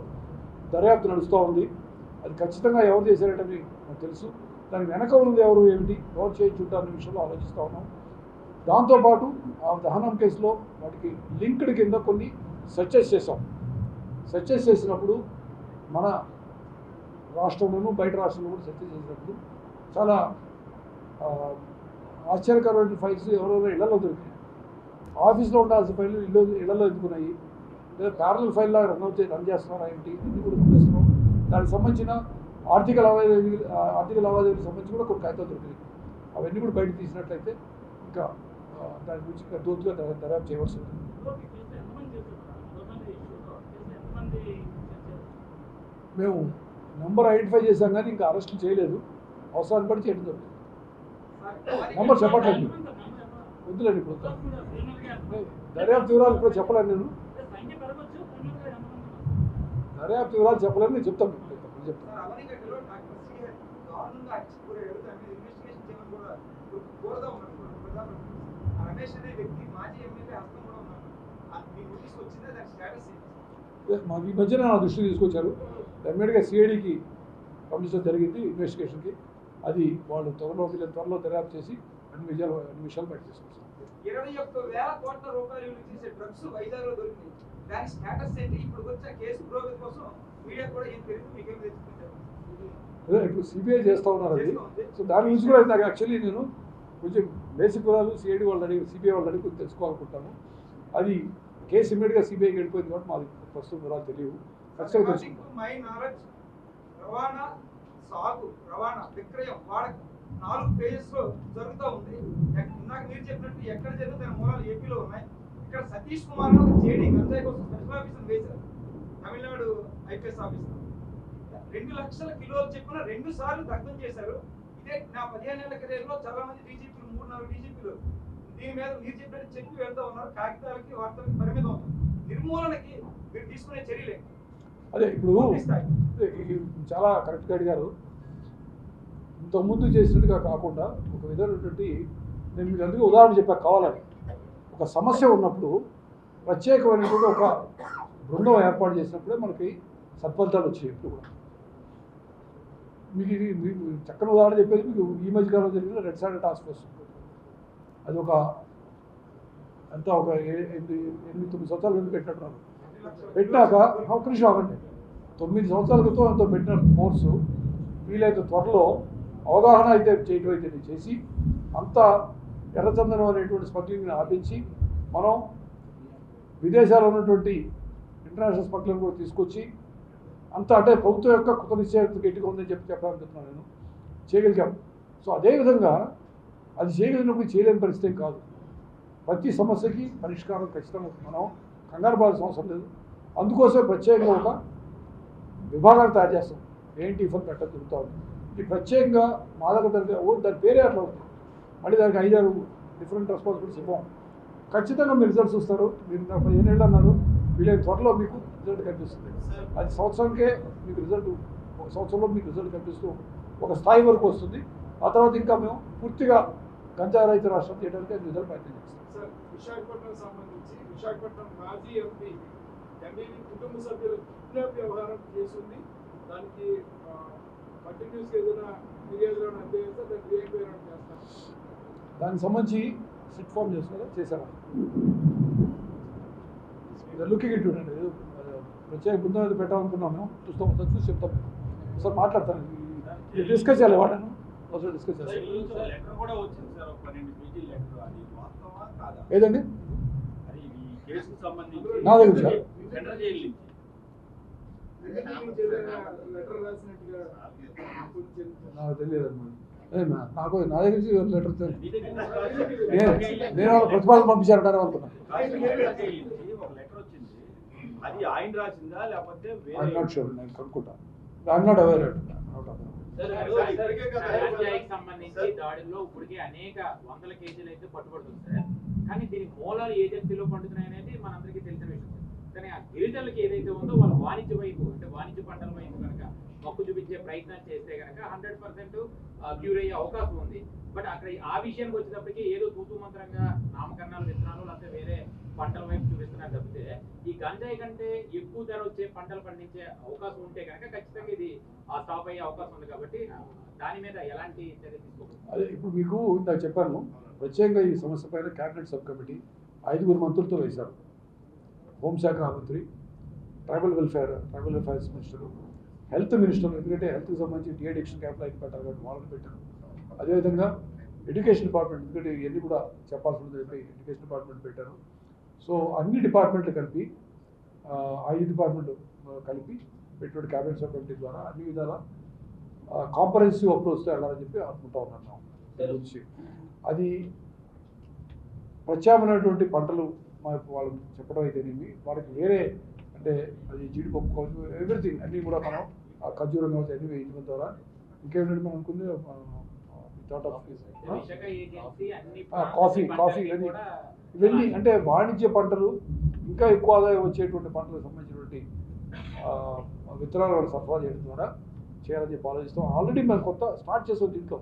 దర్యాప్తు నడుస్తూ ఉంది. అది ఖచ్చితంగా ఎవరు చేశారంటే నాకు తెలుసు. దానికి వెనక ఉన్నది ఎవరు, ఏమిటి, ఎవరు చేయించుంటారు అనే విషయంలో ఆలోచిస్తూ ఉన్నాం. దాంతోపాటు ఆ దహనం కేసులో వాటికి లింక్డ్ కింద కొన్ని సెర్చెస్ చేసాం. సెర్చెస్ చేసినప్పుడు మన రాష్ట్రంలోనూ బయట రాష్ట్రంలో కూడా సెర్చెస్ చేసినప్పుడు చాలా ఆశ్చర్యకరమైన ఫైల్స్ ఎవరెవరో ఇళ్లలో దొరికాయి. ఆఫీస్లో ఉండాల్సిన ఫైళ్ళు ఇళ్లలో ఎందుకున్నాయి, లేదా ప్యారలల్ ఫైల్లా రన్ చేస్తున్నారా ఏంటి, ఇది కూడా చూస్తున్నాం. దానికి సంబంధించిన ఆర్థిక లావాదేవీలకు సంబంధించి కూడా కొన్ని కాగితాలు దొరికింది. అవన్నీ కూడా బయట తీసినట్లయితే ఇంకా దాని గురించి ఇంకా దూరంగా దర్యాప్తు చేయవలసి ఉంటుంది. మేము నెంబర్ ఐడెంటిఫై చేశాం కానీ ఇంకా అరెస్ట్ చేయలేదు. అవసరాన్ని బట్టి చేయడం జరుగుతుంది. నెంబర్ చెప్పట్లేదు, వద్దులేండి. ఇప్పుడు దర్యాప్తు వివరాలు ఇప్పుడు చెప్పలేను నేను. దర్యాప్తు వివరాలు చెప్పలేను, నేను చెప్తాను. మాకు ఈ మధ్యన నా దృష్టికి తీసుకొచ్చారు. ఇమ్మీడియట్గా సిఐడికి పంపించడం జరిగింది ఇన్వెస్టిగేషన్కి. అది వాళ్ళు త్వరలో దర్యాప్తు చేసి అన్ని విషయాలు బయట తీసుకొచ్చారు. 21,000 కోట్ల రూపాయలు విలువ చేసే డ్రగ్స్ వైజాగ్లో దొరికింది. దాని స్టేటస్ ఏంటి? ఇప్పుడు వచ్చే కేసు పురోగతి కోసం మీడియా కూడా ఏం తెలియదు, మీకేం తెలుసుకుంటారు? అదే ఇప్పుడు సిబిఐ చేస్తూ ఉన్నారు అది. సో దాని గురించి కూడా నాకు యాక్చువల్లీ నేను కొంచెం బేసిక్ వివరాలు సిఐడి వాళ్ళు అడిగి సిబిఐ వాళ్ళు అడిగి కొంచెం తెలుసుకోవాలనుకుంటాను. అది కేసు ఇమ్మీడియట్గా సిబిఐకి వెళ్ళిపోయింది కాబట్టి మాది ప్రస్తుతం వివరాలు తెలియవు. ఖచ్చితంగా తెలుసుకుంటాం. మై నాలెడ్జ్ రవాణా, సాగు, రవాణా, విక్రయం, వాడకం 4 పేజెస్లో జరుగుతూ ఉంది. ఇందాక మీరు చెప్పినట్టు ఎక్కడ జరిగితే దాని మూలాలు ఏపీలో ఉన్నాయి. ఇక్కడ సతీష్ కుమార్ జేడీ గంజాయి కోసం స్పెషల్ ఆఫీసర్ వేశారు, తమిళనాడు ఐపీఎస్ ఆఫీసర్. 2 లక్షల కిలోలు చెప్పిన 2 సార్లు దగ్ధం చేశారు. ఇదే నా 15 ఏళ్ల కెరీర్లో చాలా మంది డీజీపీలు, 3-4 డీజీపీలు దీని మీద మీరు చెప్పినట్టు చెప్పి వెళ్తూ ఉన్నారు. కాగితాలకి వార్తలకి పరిమితం అవుతుంది. నిర్మూలనకి మీరు తీసుకునే చర్యలే. అదే ఇప్పుడు చాలా కరెక్ట్గా అడిగారు. ఇంతకుముందు చేసినట్టుగా కాకుండా ఒక విధమైనటువంటి, నేను మీకు అందుకే ఉదాహరణ చెప్పాను కావాలని. ఒక సమస్య ఉన్నప్పుడు ప్రత్యేకమైనటువంటి ఒక బృందం ఏర్పాటు చేసినప్పుడే మనకి సత్ఫలితాలు వచ్చాయి. ఎప్పుడు కూడా మీకు చక్కని ఉదాహరణ చెప్పేది మీకు ఈ మధ్యకాలంలో జరిగిన రెడ్ సాండర్ టాస్క్ ఫోర్స్. అది ఒక 8-9 సంవత్సరాల క్రితం పెట్టినట్టున్నారు. పెట్టినాక ఒక నిమిషం ఆగండి, 9 సంవత్సరాల క్రితం ఎంతో పెట్టిన ఫోర్సు వీలైతే త్వరలో అవగాహన అయితే చేయటం అయితే చేసి అంత ఎర్రచందనం అనేటువంటి స్మగ్లింగ్ని ఆపించి మనం విదేశాల్లో ఉన్నటువంటి ఇంటర్నేషనల్ స్మగ్లింగ్ కూడా తీసుకొచ్చి అంత అంటే ప్రభుత్వం యొక్క కృత నిశ్చయత గట్టిగా ఉందని చెప్పాలనుకుంటున్నాను నేను. చేయగలిగాం. సో అదేవిధంగా అది చేయగలిగినప్పుడు చేయలేని పరిస్థితి కాదు. ప్రతి సమస్యకి పరిష్కారం ఖచ్చితంగా మనం కంగారు పడాల్సిన అవసరం లేదు. అందుకోసం ప్రత్యేకంగా ఒక విభాగాన్ని తయారు చేస్తాం. ఏంటి ఫోన్ పెట్టడం జరుగుతూ ఉంది. ఇది ప్రత్యేకంగా మాదక ద్రవ్య దాని పేరే అట్లా ఉంది. మళ్ళీ దానికి 5-6 డిఫరెంట్ రెస్పాన్సిబిలిటీస్ ఇవ్వం. ఖచ్చితంగా మీరు రిజల్ట్స్ చూస్తారు. మీరు 15 ఏళ్ళు అన్నారు, వీళ్ళకి త్వరలో మీకు రిజల్ట్ కనిపిస్తుంది. అది సంవత్సరానికే మీకు రిజల్ట్, 1 సంవత్సరంలో మీకు రిజల్ట్ కనిపిస్తూ ఒక స్థాయి వరకు వస్తుంది. ఆ తర్వాత ఇంకా మేము పూర్తిగా గంజా రహిత రాష్ట్రం చేయడానికి రిజల్ట్ ప్రయత్నం చేస్తాం. సార్, విశాఖపట్నం సంబంధించి విశాఖపట్నం మాజీ ఎంపీ ఎంబీవి కుటుంబ సభ్యుల కిడ్నాప్ వ్యవహారం చేస్తుంది. దానికి కంటిన్యూస్గా ఏదైనా ఫిర్యాదులను అందజేస్తే దాన్ని రీఎంక్వైరీ చేస్తాం. దానికి సంబంధించి సిట్ ఫామ్ చేస్తున్నారా చేశారా లుకింగ్ ఇట్ అండి ప్రత్యేక బృందం ఏదో పెట్టాలనుకున్నాం మేము చూస్తాం ఒకసారి చూసి చెప్తాం ఒకసారి మాట్లాడతాను డిస్కస్ చేయాలి వాడాను ఒకసారి డిస్కస్ చేస్తాను లెటర్ కూడా వచ్చింది సార్, ఒక 12 పేజీల లెటర్. అది వాస్తవమా కాదా? ఏదండి అది ఈ కేసుకు సంబంధించి నా దగ్గర సార్ సెంట్రల్ జైలు నుంచి లెటర్ రాసినట్టుగా నాకు తెలియదు అన్నమాట నాకు నా దగ్గర నుంచి లెటర్ మీ దగ్గర నుంచి కాదు. నేను వాళ్ళ ప్రతిపాదన పంపించారంటారు అనుకున్నాను సెంట్రల్ జైలు నుంచి ఒక లెటర్ వచ్చింది. అది ఆయన రాసిందా లేకపోతే ఐఎమ్ వేరే? నాట్ షూర్ నేను కనుక్కుంటాను ఐఎమ్ నాట్ అవేర్ రాజ్యానికి సంబంధించి దాడుల్లో ఇప్పటికే అనేక వందల కేసులు అయితే పట్టుబడుతుంది సార్. కానీ దీని మూలాలు ఏ జప్తిలో పండుతున్నాయి అనేది మనందరికీ తెలిసిన విషయం. కానీ ఆ గిరిజనులకు ఏదైతే ఉందో వాళ్ళు వాణిజ్య వైపు అంటే వాణిజ్య పంటల వైపు కనుక మొక్కు చూపించే ప్రయత్నం చేస్తే కనుక 100% క్యూర్ అయ్యే అవకాశం ఉంది. బట్ అక్కడ ఆ విషయానికి వచ్చేటప్పటికి ఏదో తూతు మంత్రంగా నామకరణాలు విత్తనాలు లేకపోతే వేరే పంటల వైపు చూపిస్తున్నారు తప్పితే ఈ గంజాయి కంటే ఎక్కువ ధర వచ్చే పంటలు పండించే అవకాశం ఉంటే కనుక ఖచ్చితంగా ఇది స్టాప్ అయ్యే అవకాశం ఉంది. కాబట్టి దాని మీద ఎలాంటి చర్య తీసుకోవాలి? అదే ఇప్పుడు మీకు ఇందాక చెప్పాను ప్రత్యేకంగా ఈ సమస్య పైన క్యాబినెట్ సబ్ కమిటీ 5 మంత్రులతో వేశారు. హోంశాఖ మంత్రి, tribal welfares minister, health minister, ఎందుకంటే హెల్త్కి సంబంధించి డిఅడిక్షన్ క్యాంప్లో అయితే పెట్టారు కాబట్టి వాళ్ళని పెట్టారు. అదేవిధంగా ఎడ్యుకేషన్ డిపార్ట్మెంట్, ఎందుకంటే ఇవన్నీ కూడా చెప్పాల్సి ఉంటుంది చెప్పి ఎడ్యుకేషన్ డిపార్ట్మెంట్ పెట్టారు. సో అన్ని డిపార్ట్మెంట్లు కలిపి 5 డిపార్ట్మెంట్లు కలిపి పెట్టుబడి క్యాబినెట్ సబ్ కమిటీ ద్వారా అన్ని విధాల కాంప్రహెన్సివ్ అప్రోచ్తో వెళ్ళాలని చెప్పి అనుకుంటా ఉన్నాను. దాని గురించి అది ప్రత్యామ్నాయటువంటి పంటలు వాళ్ళు చెప్పడం అయితేనేమి, వాళ్ళకి వేరే అంటే అది జీడిపప్పు కావచ్చు ఎవ్రీథింగ్ అన్నీ కూడా మనం ఖర్జూరం కావచ్చు అన్ని వేయించడం ద్వారా ఇంకేంటంటే మనం అనుకుంది కాఫీ ఇవన్నీ అంటే వాణిజ్య పంటలు ఇంకా ఎక్కువ ఆదాయం వచ్చేటువంటి పంటలకు సంబంధించినటువంటి విత్తనాలు కూడా సరఫరా చేయడం ద్వారా చేయాలని చెప్పి ఆలోచిస్తాం. ఆల్రెడీ మనం కొత్త స్టార్ట్ చేసాం దీంట్లో.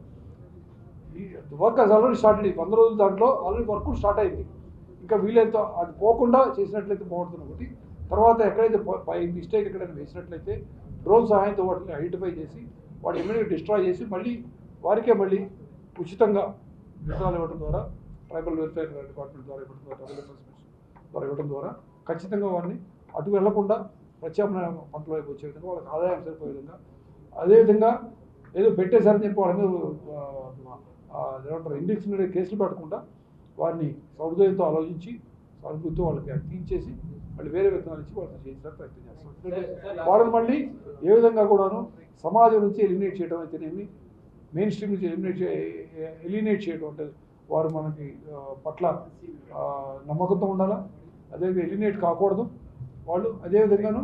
ఈ వర్క్ ఆల్రెడీ స్టార్ట్ అయ్యింది. 100 రోజుల దాంట్లో ఆల్రెడీ వర్క్ స్టార్ట్ అయింది. ఇంకా వీలైతే అది పోకుండా చేసినట్లయితే బాగుంటుంది ఒకటి. తర్వాత ఎక్కడైతే మిస్టేక్ ఎక్కడైనా వేసినట్లయితే డ్రోన్ సహాయంతో వాటిని ఐడెంటిఫై చేసి వాటి ఇమ్మీడియట్ డిస్ట్రాయ్ చేసి మళ్ళీ వారికే మళ్ళీ ఉచితంగా విత్తనాలు ఇవ్వడం ద్వారా ట్రైబల్ వెల్ఫేర్ డిపార్ట్మెంట్ ద్వారా ఇవ్వడం ద్వారా ట్రైబల్ వెల్ఫేర్ ద్వారా ఇవ్వడం ద్వారా ఖచ్చితంగా వారిని అటు వెళ్లకుండా ప్రత్యామ్నాయ పంటల వైపు వచ్చే విధంగా వాళ్ళకి ఆదాయం సరిపోయే విధంగా, అదేవిధంగా ఏదో పెట్టేశారని చెప్పి వాళ్ళందరూ ఏమంటారు ఇండెక్స్ మీద కేసులు పెట్టకుండా వారిని సౌదయంతో ఆలోచించి సానుభూతితో వాళ్ళకి తీయించేసి మళ్ళీ వేరే విత్తనాలు ఇచ్చి వాళ్ళని చేయించడానికి ప్రయత్నం చేస్తాం. ఎందుకంటే వాళ్ళని మళ్ళీ ఏ విధంగా కూడాను సమాజం నుంచి ఎలిమినేట్ చేయడం అయితేనేమి, మెయిన్ స్ట్రీమ్ నుంచి ఎలిమినేట్ చేయడం అంటే వారు మనకి పట్ల నమ్మకంతో ఉండాలా, అదేవిధంగా ఎలిమినేట్ కాకూడదు వాళ్ళు, అదేవిధంగాను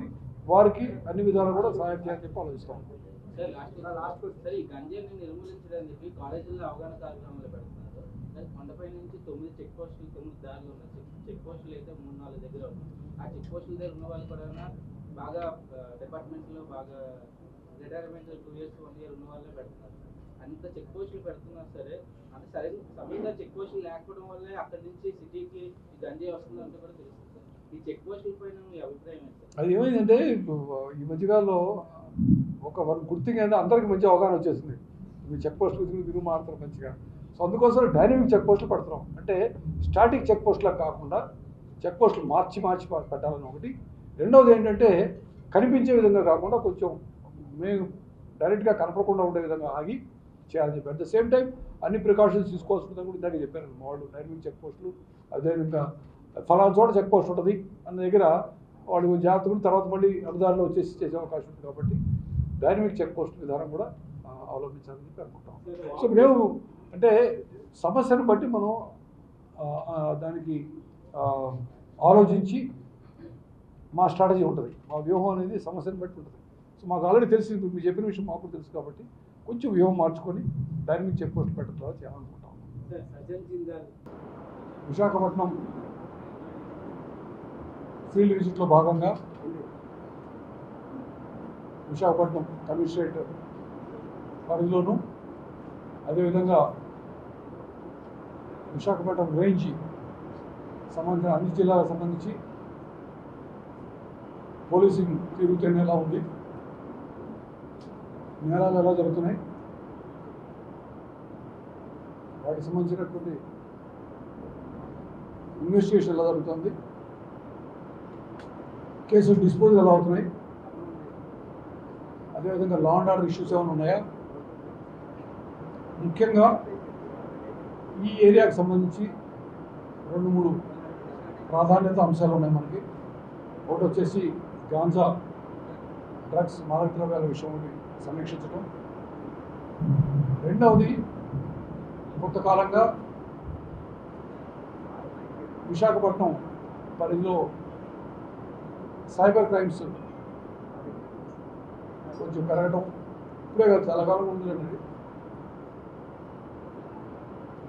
వారికి అన్ని విధాలు కూడా సహాయం చేయాలని చెప్పి ఆలోచిస్తాం. సార్ ఈ గంజాయిని నిర్మూలించడానికి కాలేజీల్లో అవగాహన కార్యక్రమాలు పెడుతున్నారు. కొండపై నుంచి 9 చెక్ పోస్టులు 9 దారులు ఉన్నాయి. చెక్ పోస్టులు అయితే 3-4 దగ్గర ఉన్నాయి. ఆ చెక్ పోస్టుల దగ్గర ఉన్న వాళ్ళు కూడా బాగా డిపార్ట్మెంట్లో బాగా రిటైర్మెంట్ 2 years 1 year ఉన్న వాళ్ళే పెడుతున్నారు. అంత చెక్ పోస్టులు పెడుతున్నా సరే అంటే సరైన సమయంగా చెక్ పోస్టులు లేకపోవడం వల్లే అక్కడి నుంచి సిటీకి ఈ గంజాయి వస్తుందంటే కూడా తెలుస్తుంది సార్. ఈ చెక్ పోస్టుల పైన మీ అభిప్రాయం ఏంటి సార్? అది ఏమైందంటే ఈ మధ్యకాలంలో ఒక గుర్తింగ్ అంటే అందరికీ మంచి అవగాహన వచ్చేసింది. మీ చెక్ పోస్టులు తిరుగు మారుతారు మంచిగా. సో అందుకోసం డైనమిక్ చెక్ పోస్టులు పెడుతున్నాం. అంటే స్టాటిక్ చెక్ పోస్టులకు కాకుండా చెక్ పోస్టులు మార్చి పెట్టాలని ఒకటి. రెండవది ఏంటంటే కనిపించే విధంగా కాకుండా కొంచెం మేము డైరెక్ట్గా కనపడకుండా ఉండే విధంగా ఆగి చేయాలని చెప్పి. అట్ ద సేమ్ టైం అన్ని ప్రికాషన్స్ తీసుకోవాల్సిందని కూడా ఇందాక చెప్పారు మా వాళ్ళు. డైనమిక్ చెక్ పోస్టులు అదేవిధంగా ఫలానా చోట చెక్ పోస్ట్ ఉంటుంది అన్న దగ్గర వాళ్ళు జాగ్రత్తగా తర్వాత మళ్ళీ అడుదారిలో వచ్చేసి చేసే అవకాశం ఉంది. కాబట్టి డైనమిక్ చెక్ పోస్ట్ విధానం కూడా అవలంబించాలని చెప్పి అనుకుంటాం. సో మేము అంటే సమస్యను బట్టి మనం దానికి ఆలోచించి మా స్ట్రాటజీ ఉంటుంది, మా వ్యూహం అనేది సమస్యను బట్టి ఉంటుంది. సో మాకు ఆల్రెడీ తెలిసి మీరు చెప్పిన విషయం మాకు తెలుసు కాబట్టి కొంచెం వ్యూహం మార్చుకొని డైనమిక్ చెక్ పోస్ట్ పెట్టడం ద్వారా చేయాలనుకుంటాం. విశాఖపట్నం ఫీల్డ్ విజిట్లో భాగంగా విశాఖపట్నం కమిషనరేట్ పరిధిలోనూ అదేవిధంగా విశాఖపట్నం రేంజ్ సంబంధించిన అన్ని జిల్లాలకు సంబంధించి పోలీసింగ్ తీరుతేనే ఎలా ఉంది, నేరాలు ఎలా జరుగుతున్నాయి, వాటికి సంబంధించినటువంటి ఇన్వెస్టిగేషన్ ఎలా జరుగుతుంది, కేసులు డిస్పోజల్ ఎలా అవుతున్నాయి, అదేవిధంగా లా అండ్ ఆర్డర్ ఇష్యూస్ ఏమైనా ఉన్నాయా, ముఖ్యంగా ఈ ఏరియాకి సంబంధించి 2-3 ప్రాధాన్యత అంశాలు ఉన్నాయి మనకి. ఒకటి వచ్చేసి గాంజా, డ్రగ్స్, మాదక ద్రవ్యాల విషయాన్ని సమీక్షించడం. రెండవది కొంతకాలంగా విశాఖపట్నం పరిధిలో సైబర్ క్రైమ్స్ కొంచెం పెరగడం, ఇప్పుడే కాదు చాలా కాలం ఉందండి.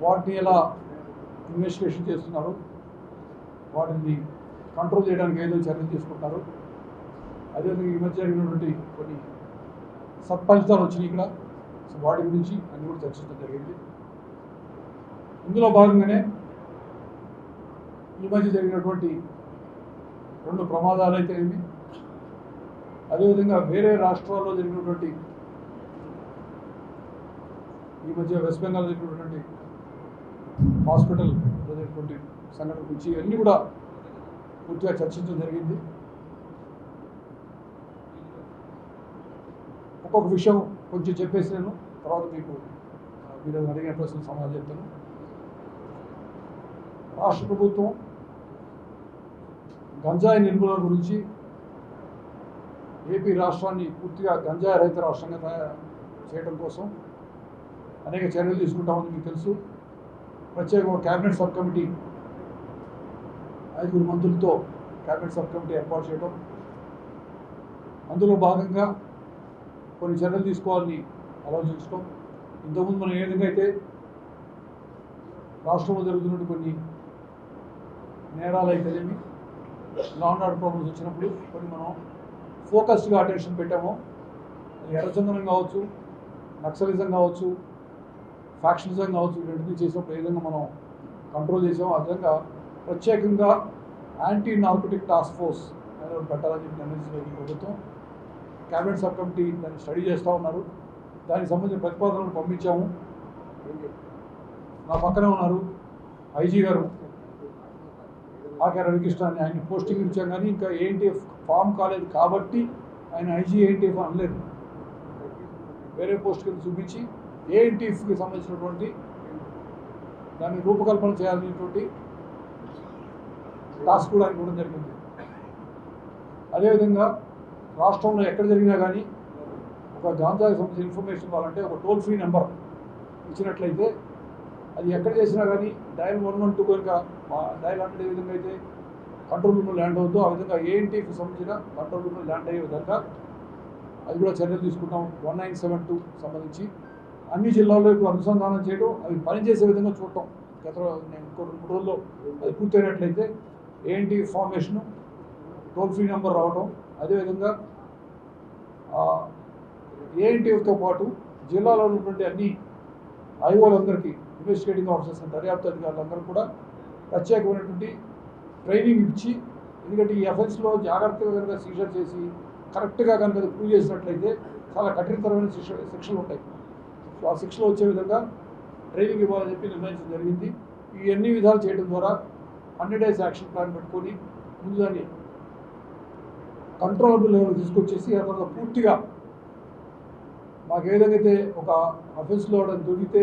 వాటిని ఎలా ఇన్వెస్టిగేషన్ చేస్తున్నారు, వాటిని కంట్రోల్ చేయడానికి ఏదో చర్యలు తీసుకుంటున్నారు. అదేవిధంగా ఈ మధ్య జరిగినటువంటి కొన్ని సత్ఫలితాలు వచ్చినాయి ఇక్కడ. సో వాటి గురించి అన్ని కూడా చర్చించడం జరిగింది. ఇందులో భాగంగానే ఈ మధ్య జరిగినటువంటి 2 ప్రమాదాలు అయితే ఏమి, అదేవిధంగా వేరే రాష్ట్రాల్లో జరిగినటువంటి ఈ మధ్య వెస్ట్ బెంగాల్ జరిగినటువంటి హాస్పిటల్లో జరిగినటువంటి సంఘటన గురించి ఇవన్నీ కూడా పూర్తిగా చర్చించడం జరిగింది. ఒక్కొక్క విషయం కొంచెం చెప్పేసి నేను తర్వాత మీరు అడిగిన ప్రశ్న సమాధానం చెప్తాను. రాష్ట్ర ప్రభుత్వం గంజాయి నిర్మూలన గురించి ఏపీ రాష్ట్రాన్ని పూర్తిగా గంజాయి రహిత రాష్ట్రంగా చేయడం కోసం అనేక చర్యలు తీసుకుంటామని మీకు తెలుసు. ప్రత్యేకంగా క్యాబినెట్ సబ్ కమిటీ 5 మంత్రులతో క్యాబినెట్ సబ్ కమిటీ ఏర్పాటు చేయడం, అందులో భాగంగా కొన్ని చర్యలు తీసుకోవాలని ఆలోచించడం. ఇంతకుముందు మనం ఏ విధంగా అయితే రాష్ట్రంలో జరుగుతున్నట్టు కొన్ని నేరాలు అయితేనేమి, లా అండ్ ఆర్డర్ ప్రాబ్లమ్స్ వచ్చినప్పుడు కొన్ని మనం ఫోకస్డ్గా అటెన్షన్ పెట్టాము. అది ఎర్రచందనం కావచ్చు, నక్సలిజం కావచ్చు, ఫ్యాక్షనిజం కావచ్చు, వీటిని చేసినప్పుడు ఏ విధంగా మనం కంట్రోల్ చేసాము. ఆ విధంగా ప్రత్యేకంగా యాంటీ నార్కోటిక్ టాస్క్ ఫోర్స్ అనేది పెట్టాలని చెప్పి నిర్ణయించిన ప్రభుత్వం. క్యాబినెట్ సబ్ కమిటీ దాన్ని స్టడీ చేస్తూ ఉన్నారు. దానికి సంబంధించిన ప్రతిపాదనలు పంపించాము. నా పక్కనే ఉన్నారు ఐజీ గారు ఆకే రవికృష్ణ అని, ఆయన పోస్టింగ్ ఇచ్చాం కానీ ఇంకా ఏఎన్టీఎఫ్ ఫామ్ కాలేదు కాబట్టి ఆయన ఐజీ ఏఎన్టీఎఫ్ అనలేదు. వేరే పోస్ట్ కింద చూపించి ఏఎన్టీఎఫ్కి సంబంధించినటువంటి దాన్ని రూపకల్పన చేయాలనేటువంటి టాస్క్ కూడా ఆయన ఇవ్వడం జరిగింది. అదేవిధంగా రాష్ట్రంలో ఎక్కడ జరిగినా కానీ ఒక గాంజాకి సంబంధించిన ఇన్ఫర్మేషన్ కావాలంటే ఒక టోల్ ఫ్రీ నెంబర్ ఇచ్చినట్లయితే అది ఎక్కడ చేసినా కానీ డయల్ 112 కనుక డయల్ 100 ఏ విధంగా అయితే కంట్రోల్ రూమ్లో ల్యాండ్ అవుతుందో ఆ విధంగా ఏఎన్టీకి సంబంధించిన కంట్రోల్ రూమ్లో ల్యాండ్ అయ్యే విధంగా అది కూడా చర్యలు తీసుకుంటాం. 1972 సంబంధించి అన్ని జిల్లాల్లో ఇప్పుడు అనుసంధానం చేయడం, అవి పనిచేసే విధంగా చూడటం. నేను ఇంకో 2-3 రోజుల్లో అది పూర్తయినట్లయితే ANT formation, toll free number రావడం, అదేవిధంగా ఏఎన్టీతో పాటు జిల్లాలో ఉన్నటువంటి అన్ని ఐఓలందరికీ, ఇన్వెస్టిగేటింగ్ ఆఫీసర్స్, దర్యాప్తు అధికారులందరూ కూడా ప్రత్యేకమైనటువంటి ట్రైనింగ్ ఇచ్చి, ఎందుకంటే ఈ ఎఫెన్స్లో జాగ్రత్తగా కనుక సీజర్ చేసి కరెక్ట్గా కనుక ప్రూవ్ చేసినట్లయితే చాలా కఠినతరమైన శిక్షలు ఉంటాయి. సో ఆ శిక్షలు వచ్చే విధంగా ట్రైనింగ్ ఇవ్వాలని చెప్పి నిర్ణయించడం జరిగింది. ఈ అన్ని విధాలు చేయడం ద్వారా 100 days యాక్షన్ ప్లాన్ పెట్టుకొని ముందు దాన్ని కంట్రోలబుల్ లెవెల్ తీసుకొచ్చేసి ఆ తర్వాత పూర్తిగా మాకు ఏ విధంగా అయితే ఒక అఫెన్స్లో దొరికితే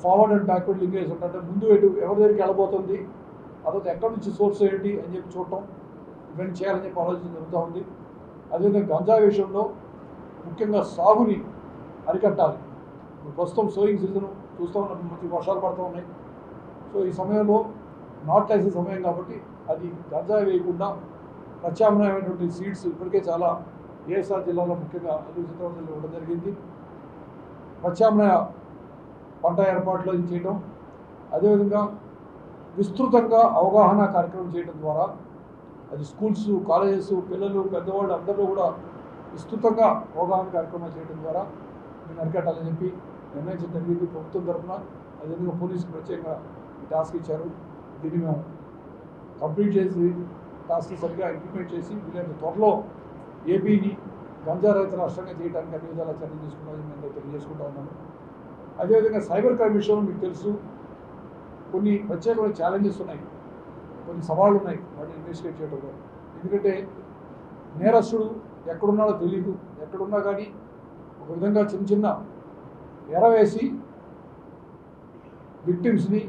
ఫార్వర్డ్ అండ్ బ్యాక్వర్డ్ లింకేజ్ ఉంటుంటే ముందు ఎవరి దగ్గరికి వెళ్ళబోతుంది, అదొక ఎక్కడి నుంచి సోర్స్ ఏంటి అని చెప్పి చూడటం, ఇవన్నీ చేయాలని చెప్పి ఆలోచన జరుగుతూ ఉంది. అదేవిధంగా గంజా విషయంలో ముఖ్యంగా సాగుని అరికట్టాలి. ప్రస్తుతం సోయింగ్ సీజన్ చూస్తూ ఉన్నప్పుడు మంచి వర్షాలు పడుతూ ఉన్నాయి. సో ఈ సమయంలో నాట్ వేసే సమయం కాబట్టి అది గంజా వేయకుండా ప్రత్యామ్నాయమైనటువంటి సీడ్స్ ఇప్పటికే చాలా ఏఎస్ఆర్ జిల్లాలో ముఖ్యంగా అభివృద్ధి ఇవ్వడం జరిగింది. ప్రత్యామ్నాయ పంట ఏర్పాట్లు చేయడం, అదేవిధంగా విస్తృతంగా అవగాహన కార్యక్రమం చేయడం ద్వారా అది స్కూల్స్, కాలేజెస్, పిల్లలు, పెద్దవాళ్ళు అందరూ కూడా విస్తృతంగా అవగాహన కార్యక్రమాలు చేయడం ద్వారా మేము అరికట్టాలని చెప్పి నిర్ణయించడం జరిగింది ప్రభుత్వం తరఫున. అదేవిధంగా పోలీసులు ప్రత్యేకంగా ఈ టాస్క్ ఇచ్చారు. దీన్ని మేము కంప్లీట్ చేసి టాస్క్ సరిగ్గా ఇంప్లిమెంట్ చేసి వీళ్ళంత త్వరలో ఏపీని గంజా రహిత రాష్ట్రంగా చేయడానికి అన్ని విధాలా చర్యలు తీసుకున్నామని నేను తెలియజేసుకుంటా ఉన్నాను. అదేవిధంగా సైబర్ క్రైమ్ విషయంలో మీకు తెలుసు, కొన్ని ప్రత్యేకమైన ఛాలెంజెస్ ఉన్నాయి, కొన్ని సవాళ్ళు ఉన్నాయి వాటిని ఇన్వెస్టిగేట్ చేయడంలో. ఎందుకంటే నేరస్తుడు ఎక్కడున్నాడో తెలియదు, ఎక్కడున్నా కానీ ఒక విధంగా చిన్న చిన్న ఎరవేసి విక్టిమ్స్ని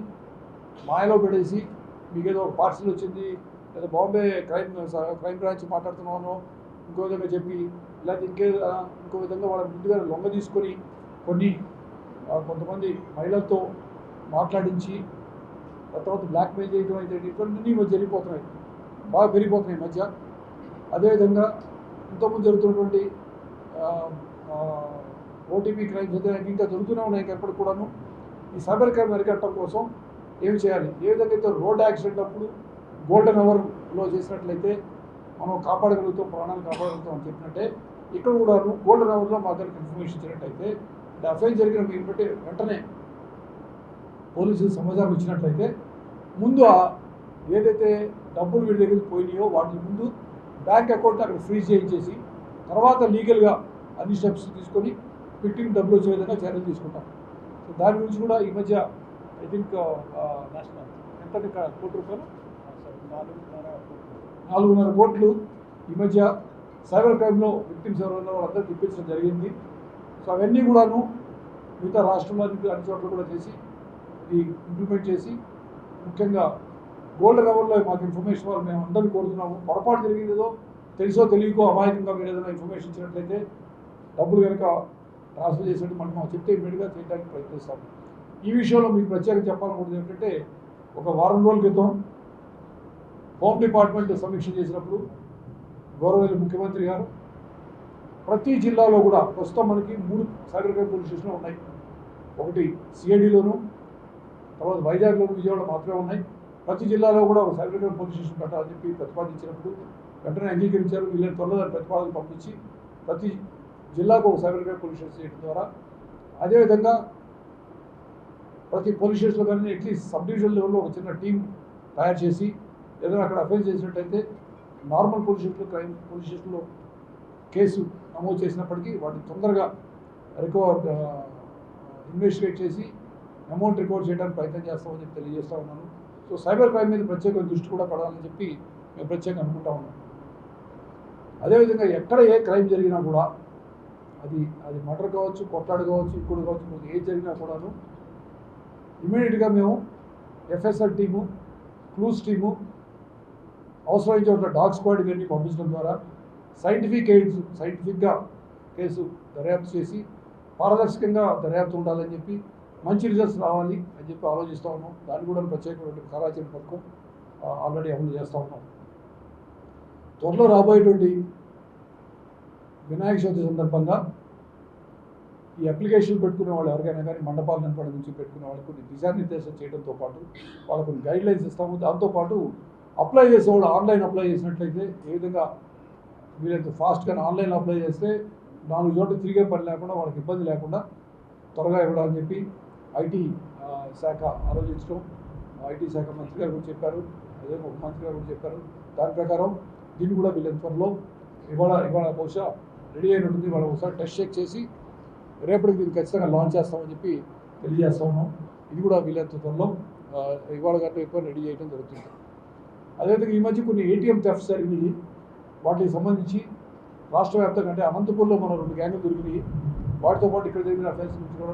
మాయలో పడేసి మీకు ఏదో ఒక పార్సల్ వచ్చింది లేదా బాంబే క్రైమ్ బ్రాంచ్ మాట్లాడుతున్నాను ఇంకో విధంగా చెప్పి లేకపోతే ఇంకో విధంగా వాళ్ళ ముందుగా లొంగ తీసుకొని కొంతమంది మహిళలతో మాట్లాడించి తర్వాత బ్లాక్మెయిల్ చేయడం అయితే ఇవన్నీ జరిగిపోతున్నాయి, బాగా పెరిగిపోతున్నాయి ఈ మధ్య. అదేవిధంగా ఇంతకుముందు జరుగుతున్నటువంటి ఓటీపీ క్రైమ్స్ అయితే ఇంకా జరుగుతూనే ఉన్నాయి. ఎప్పటికి కూడాను ఈ సైబర్ క్రైమ్ అరికట్టడం కోసం ఏమి చేయాలి, ఏ విధంగా అయితే రోడ్ యాక్సిడెంట్ అప్పుడు గోల్డెన్ అవర్లో చేసినట్లయితే మనం కాపాడగలుగుతాం, ప్రాణాలు కాపాడగలుగుతాం అని చెప్పినట్టే ఇక్కడ కూడాను గోల్డెన్ అవర్లో మా దగ్గరికి ఇన్ఫర్మేషన్ ఇచ్చినట్టయితే అఫైర్ జరిగిన మీరు బట్టి వెంటనే పోలీసులు సమాచారం ఇచ్చినట్లయితే ముందు ఏదైతే డబ్బులు వీడి దగ్గరికి పోయినాయో వాటి ముందు బ్యాంక్ అకౌంట్ అక్కడ ఫ్రీజ్ చేయించేసి తర్వాత లీగల్గా అన్ని స్టెప్స్ తీసుకొని విక్టిమ్ డబ్బులు వచ్చే విధంగా చర్యలు తీసుకుంటాం. సో దాని గురించి కూడా ఈ మధ్య ఐ థింక్ ఎంత ₹1 4.5 కోట్లు ఈ మధ్య సైబర్ క్రైమ్లో విక్టిమ్స్ ఎవరైనా వాళ్ళందరూ ఇప్పించడం జరిగింది. సో అవన్నీ కూడాను మిగతా రాష్ట్రంలో అన్ని చోట్ల కూడా చేసి ఇది ఇంప్లిమెంట్ చేసి ముఖ్యంగా గోల్డెన్ అవర్లో మాకు ఇన్ఫర్మేషన్ వాళ్ళు మేము అందరినీ కోరుతున్నాము. పొరపాటు జరిగిందేదో తెలుసో తెలియకో అమాయకంగా మీరు ఏదైనా ఇన్ఫర్మేషన్ ఇచ్చినట్లయితే డబ్బులు కనుక ట్రాన్స్ఫర్ చేసినట్టు మనం చెప్తే ఇమ్మీడియట్గా చేయడానికి ప్రయత్నిస్తాము. ఈ విషయంలో మీకు ప్రత్యేకంగా చెప్పాలనుకుంటుంది ఏంటంటే ఒక వారం రోజుల క్రితం హోమ్ డిపార్ట్మెంట్ సమీక్ష చేసినప్పుడు గౌరవ ముఖ్యమంత్రి గారు ప్రతి జిల్లాలో కూడా ప్రస్తుతం మనకి 3 సైబర్ క్రైమ్ పోలీస్ స్టేషన్లు ఉన్నాయి. ఒకటి సిఐడిలోను, తర్వాత వైజాగ్లోను, విజయవాడ మాత్రమే ఉన్నాయి. ప్రతి జిల్లాలో కూడా ఒక సైబర్ క్రైమ్ పోలీస్ స్టేషన్ పెట్టాలని చెప్పి ప్రతిపాదించినప్పుడు వెంటనే అంగీకరించారు. వీళ్ళని త్వరలో దాని ప్రతిపాదన పంపించి ప్రతి జిల్లాకు ఒక సైబర్ క్రైమ్ పోలీస్ స్టేషన్ చేయడం ద్వారా అదేవిధంగా ప్రతి పోలీస్ స్టేషన్లో కానీ అట్లీస్ట్ సబ్ డివిజన్ లెవెల్లో ఒక చిన్న టీం తయారు చేసి ఏదైనా అక్కడ అఫెన్స్ చేసినట్టయితే నార్మల్ పోలీస్ స్టేషన్లో క్రైమ్ పోలీస్ స్టేషన్లో కేసు నమోదు చేసినప్పటికీ వాటిని తొందరగా ఇన్వెస్టిగేట్ చేసి అమౌంట్ రికవర్ చేయడానికి ప్రయత్నం చేస్తామని చెప్పి తెలియజేస్తూ ఉన్నాను. సో సైబర్ క్రైమ్ మీద ప్రత్యేకమైన దృష్టి కూడా పడాలని చెప్పి మేము ప్రత్యేకంగా అనుకుంటా ఉన్నాం. అదేవిధంగా ఎక్కడ ఏ క్రైమ్ జరిగినా కూడా అది మర్డర్ కావచ్చు, కొట్లాడు కావచ్చు, ఇంకోటి కావచ్చు, ఏది జరిగినా కూడాను ఇమీడియట్గా మేము ఎఫ్ఎస్ఆర్ టీము, క్లూస్ టీము, అవసరమైన చోట్ల డాగ్ స్క్వాడ్ ఇవన్నీ పంపించడం ద్వారా సైంటిఫిక్గా కేసు దర్యాప్తు చేసి పారదర్శకంగా దర్యాప్తు ఉండాలని చెప్పి మంచి రిజల్ట్స్ రావాలి అని చెప్పి ఆలోచిస్తూ ఉన్నాం. దాన్ని కూడా ప్రత్యేకమైన కార్యాచరణ పథకం ఆల్రెడీ అమలు చేస్తూ ఉన్నాం. త్వరలో రాబోయేటువంటి వినాయక చవితి సందర్భంగా ఈ అప్లికేషన్ పెట్టుకునే వాళ్ళు ఎవరికైనా కానీ మండపాల నిర్మాణం నుంచి పెట్టుకునే వాళ్ళకి కొన్ని దిశానిర్దేశం చేయడంతో పాటు వాళ్ళకు కొన్ని గైడ్లైన్స్ ఇస్తాము. దాంతోపాటు అప్లై చేసేవాళ్ళు ఆన్లైన్ అప్లై చేసినట్లయితే ఏ విధంగా వీళ్ళకి ఫాస్ట్గా ఆన్లైన్ అప్లై చేస్తే 4 చోట్ల తిరిగే పని లేకుండా వాళ్ళకి ఇబ్బంది లేకుండా త్వరగా ఇవ్వడాలని చెప్పి ఐటీ శాఖ ఆలోచించడం, ఐటీ శాఖ మంత్రి గారు కూడా చెప్పారు, అదే ఒక మంత్రి గారు కూడా చెప్పారు. దాని ప్రకారం దీన్ని కూడా వీళ్ళని త్వరలో ఇవాళ బహుశా రెడీ అయినట్టుంది. వాళ్ళు ఒకసారి టెస్ట్ చెక్ చేసి రేపటికి దీన్ని ఖచ్చితంగా లాంచ్ చేస్తామని చెప్పి తెలియజేస్తా ఉన్నాం. ఇది కూడా వీళ్ళంత త్వరలో ఇవాళ గంట ఎక్కువ రెడీ చేయడం జరుగుతుంది. అదేవిధంగా ఈ మధ్య కొన్ని ఏటీఎం థెఫ్ట్స్ జరిగినాయి. వాటికి సంబంధించి రాష్ట్ర వ్యాప్తంగా అంటే అనంతపూర్లో మన 2 గ్యాంగులు దొరికినాయి. వాటితో పాటు ఇక్కడ జరిగిన అఫెన్స్ నుంచి కూడా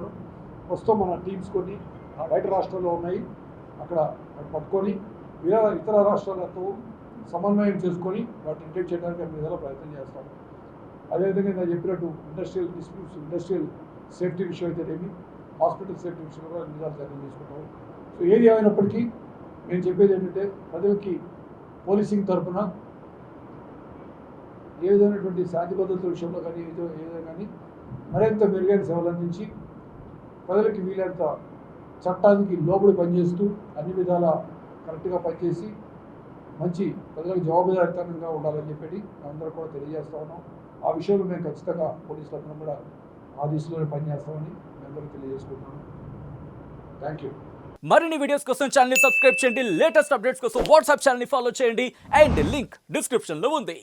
ప్రస్తుతం మన టీమ్స్ కొన్ని బయట రాష్ట్రాల్లో ఉన్నాయి. అక్కడ పట్టుకొని ఇతర రాష్ట్రాలతో సమన్వయం చేసుకొని వాటిని ఇంటెక్ట్ చేయడానికి అన్ని విధాలా ప్రయత్నం చేస్తాము. అదేవిధంగా నేను చెప్పినట్టు ఇండస్ట్రియల్ డిస్ప్యూట్స్, ఇండస్ట్రియల్ సేఫ్టీ విషయం అయితేనేమి, హాస్పిటల్ సేఫ్టీ విషయంలో కూడా అన్ని విధాలు చర్యలు తీసుకుంటాము. సో ఏది ఏమైనప్పటికీ నేను చెప్పేది ఏంటంటే ప్రజలకి పోలీసింగ్ తరఫున ఏ విధమైనటువంటి శాంతి భద్రతల విషయంలో కానీ ఏదైనా కానీ మరింత మెరుగైన సేవలు అందించి ప్రజలకి వీలైనంత చట్టానికి లోబడి పనిచేస్తూ అన్ని విధాల కరెక్ట్గా పనిచేసి మంచి ప్రజలకు జవాబుదారితనంగా ఉండాలని చెప్పి అందరూ కూడా తెలియజేస్తా ఉన్నాం. ఆ విషయంలో మేము ఖచ్చితంగా పోలీసులందరం కూడా ఆ దిశలోనే పనిచేస్తామని మీ అందరికీ తెలియజేసుకుంటున్నాను. Thank you. మరిన్ని వీడియోస్ కోసం ఛానల్ ని సబ్స్క్రైబ్ చేయండి, లేటెస్ట్ అప్డేట్స్ కోసం వాట్సాప్ ఛానల్ ని ఫాలో చేయండి అండ్ లింక్ డిస్క్రిప్షన్ లో ఉంది.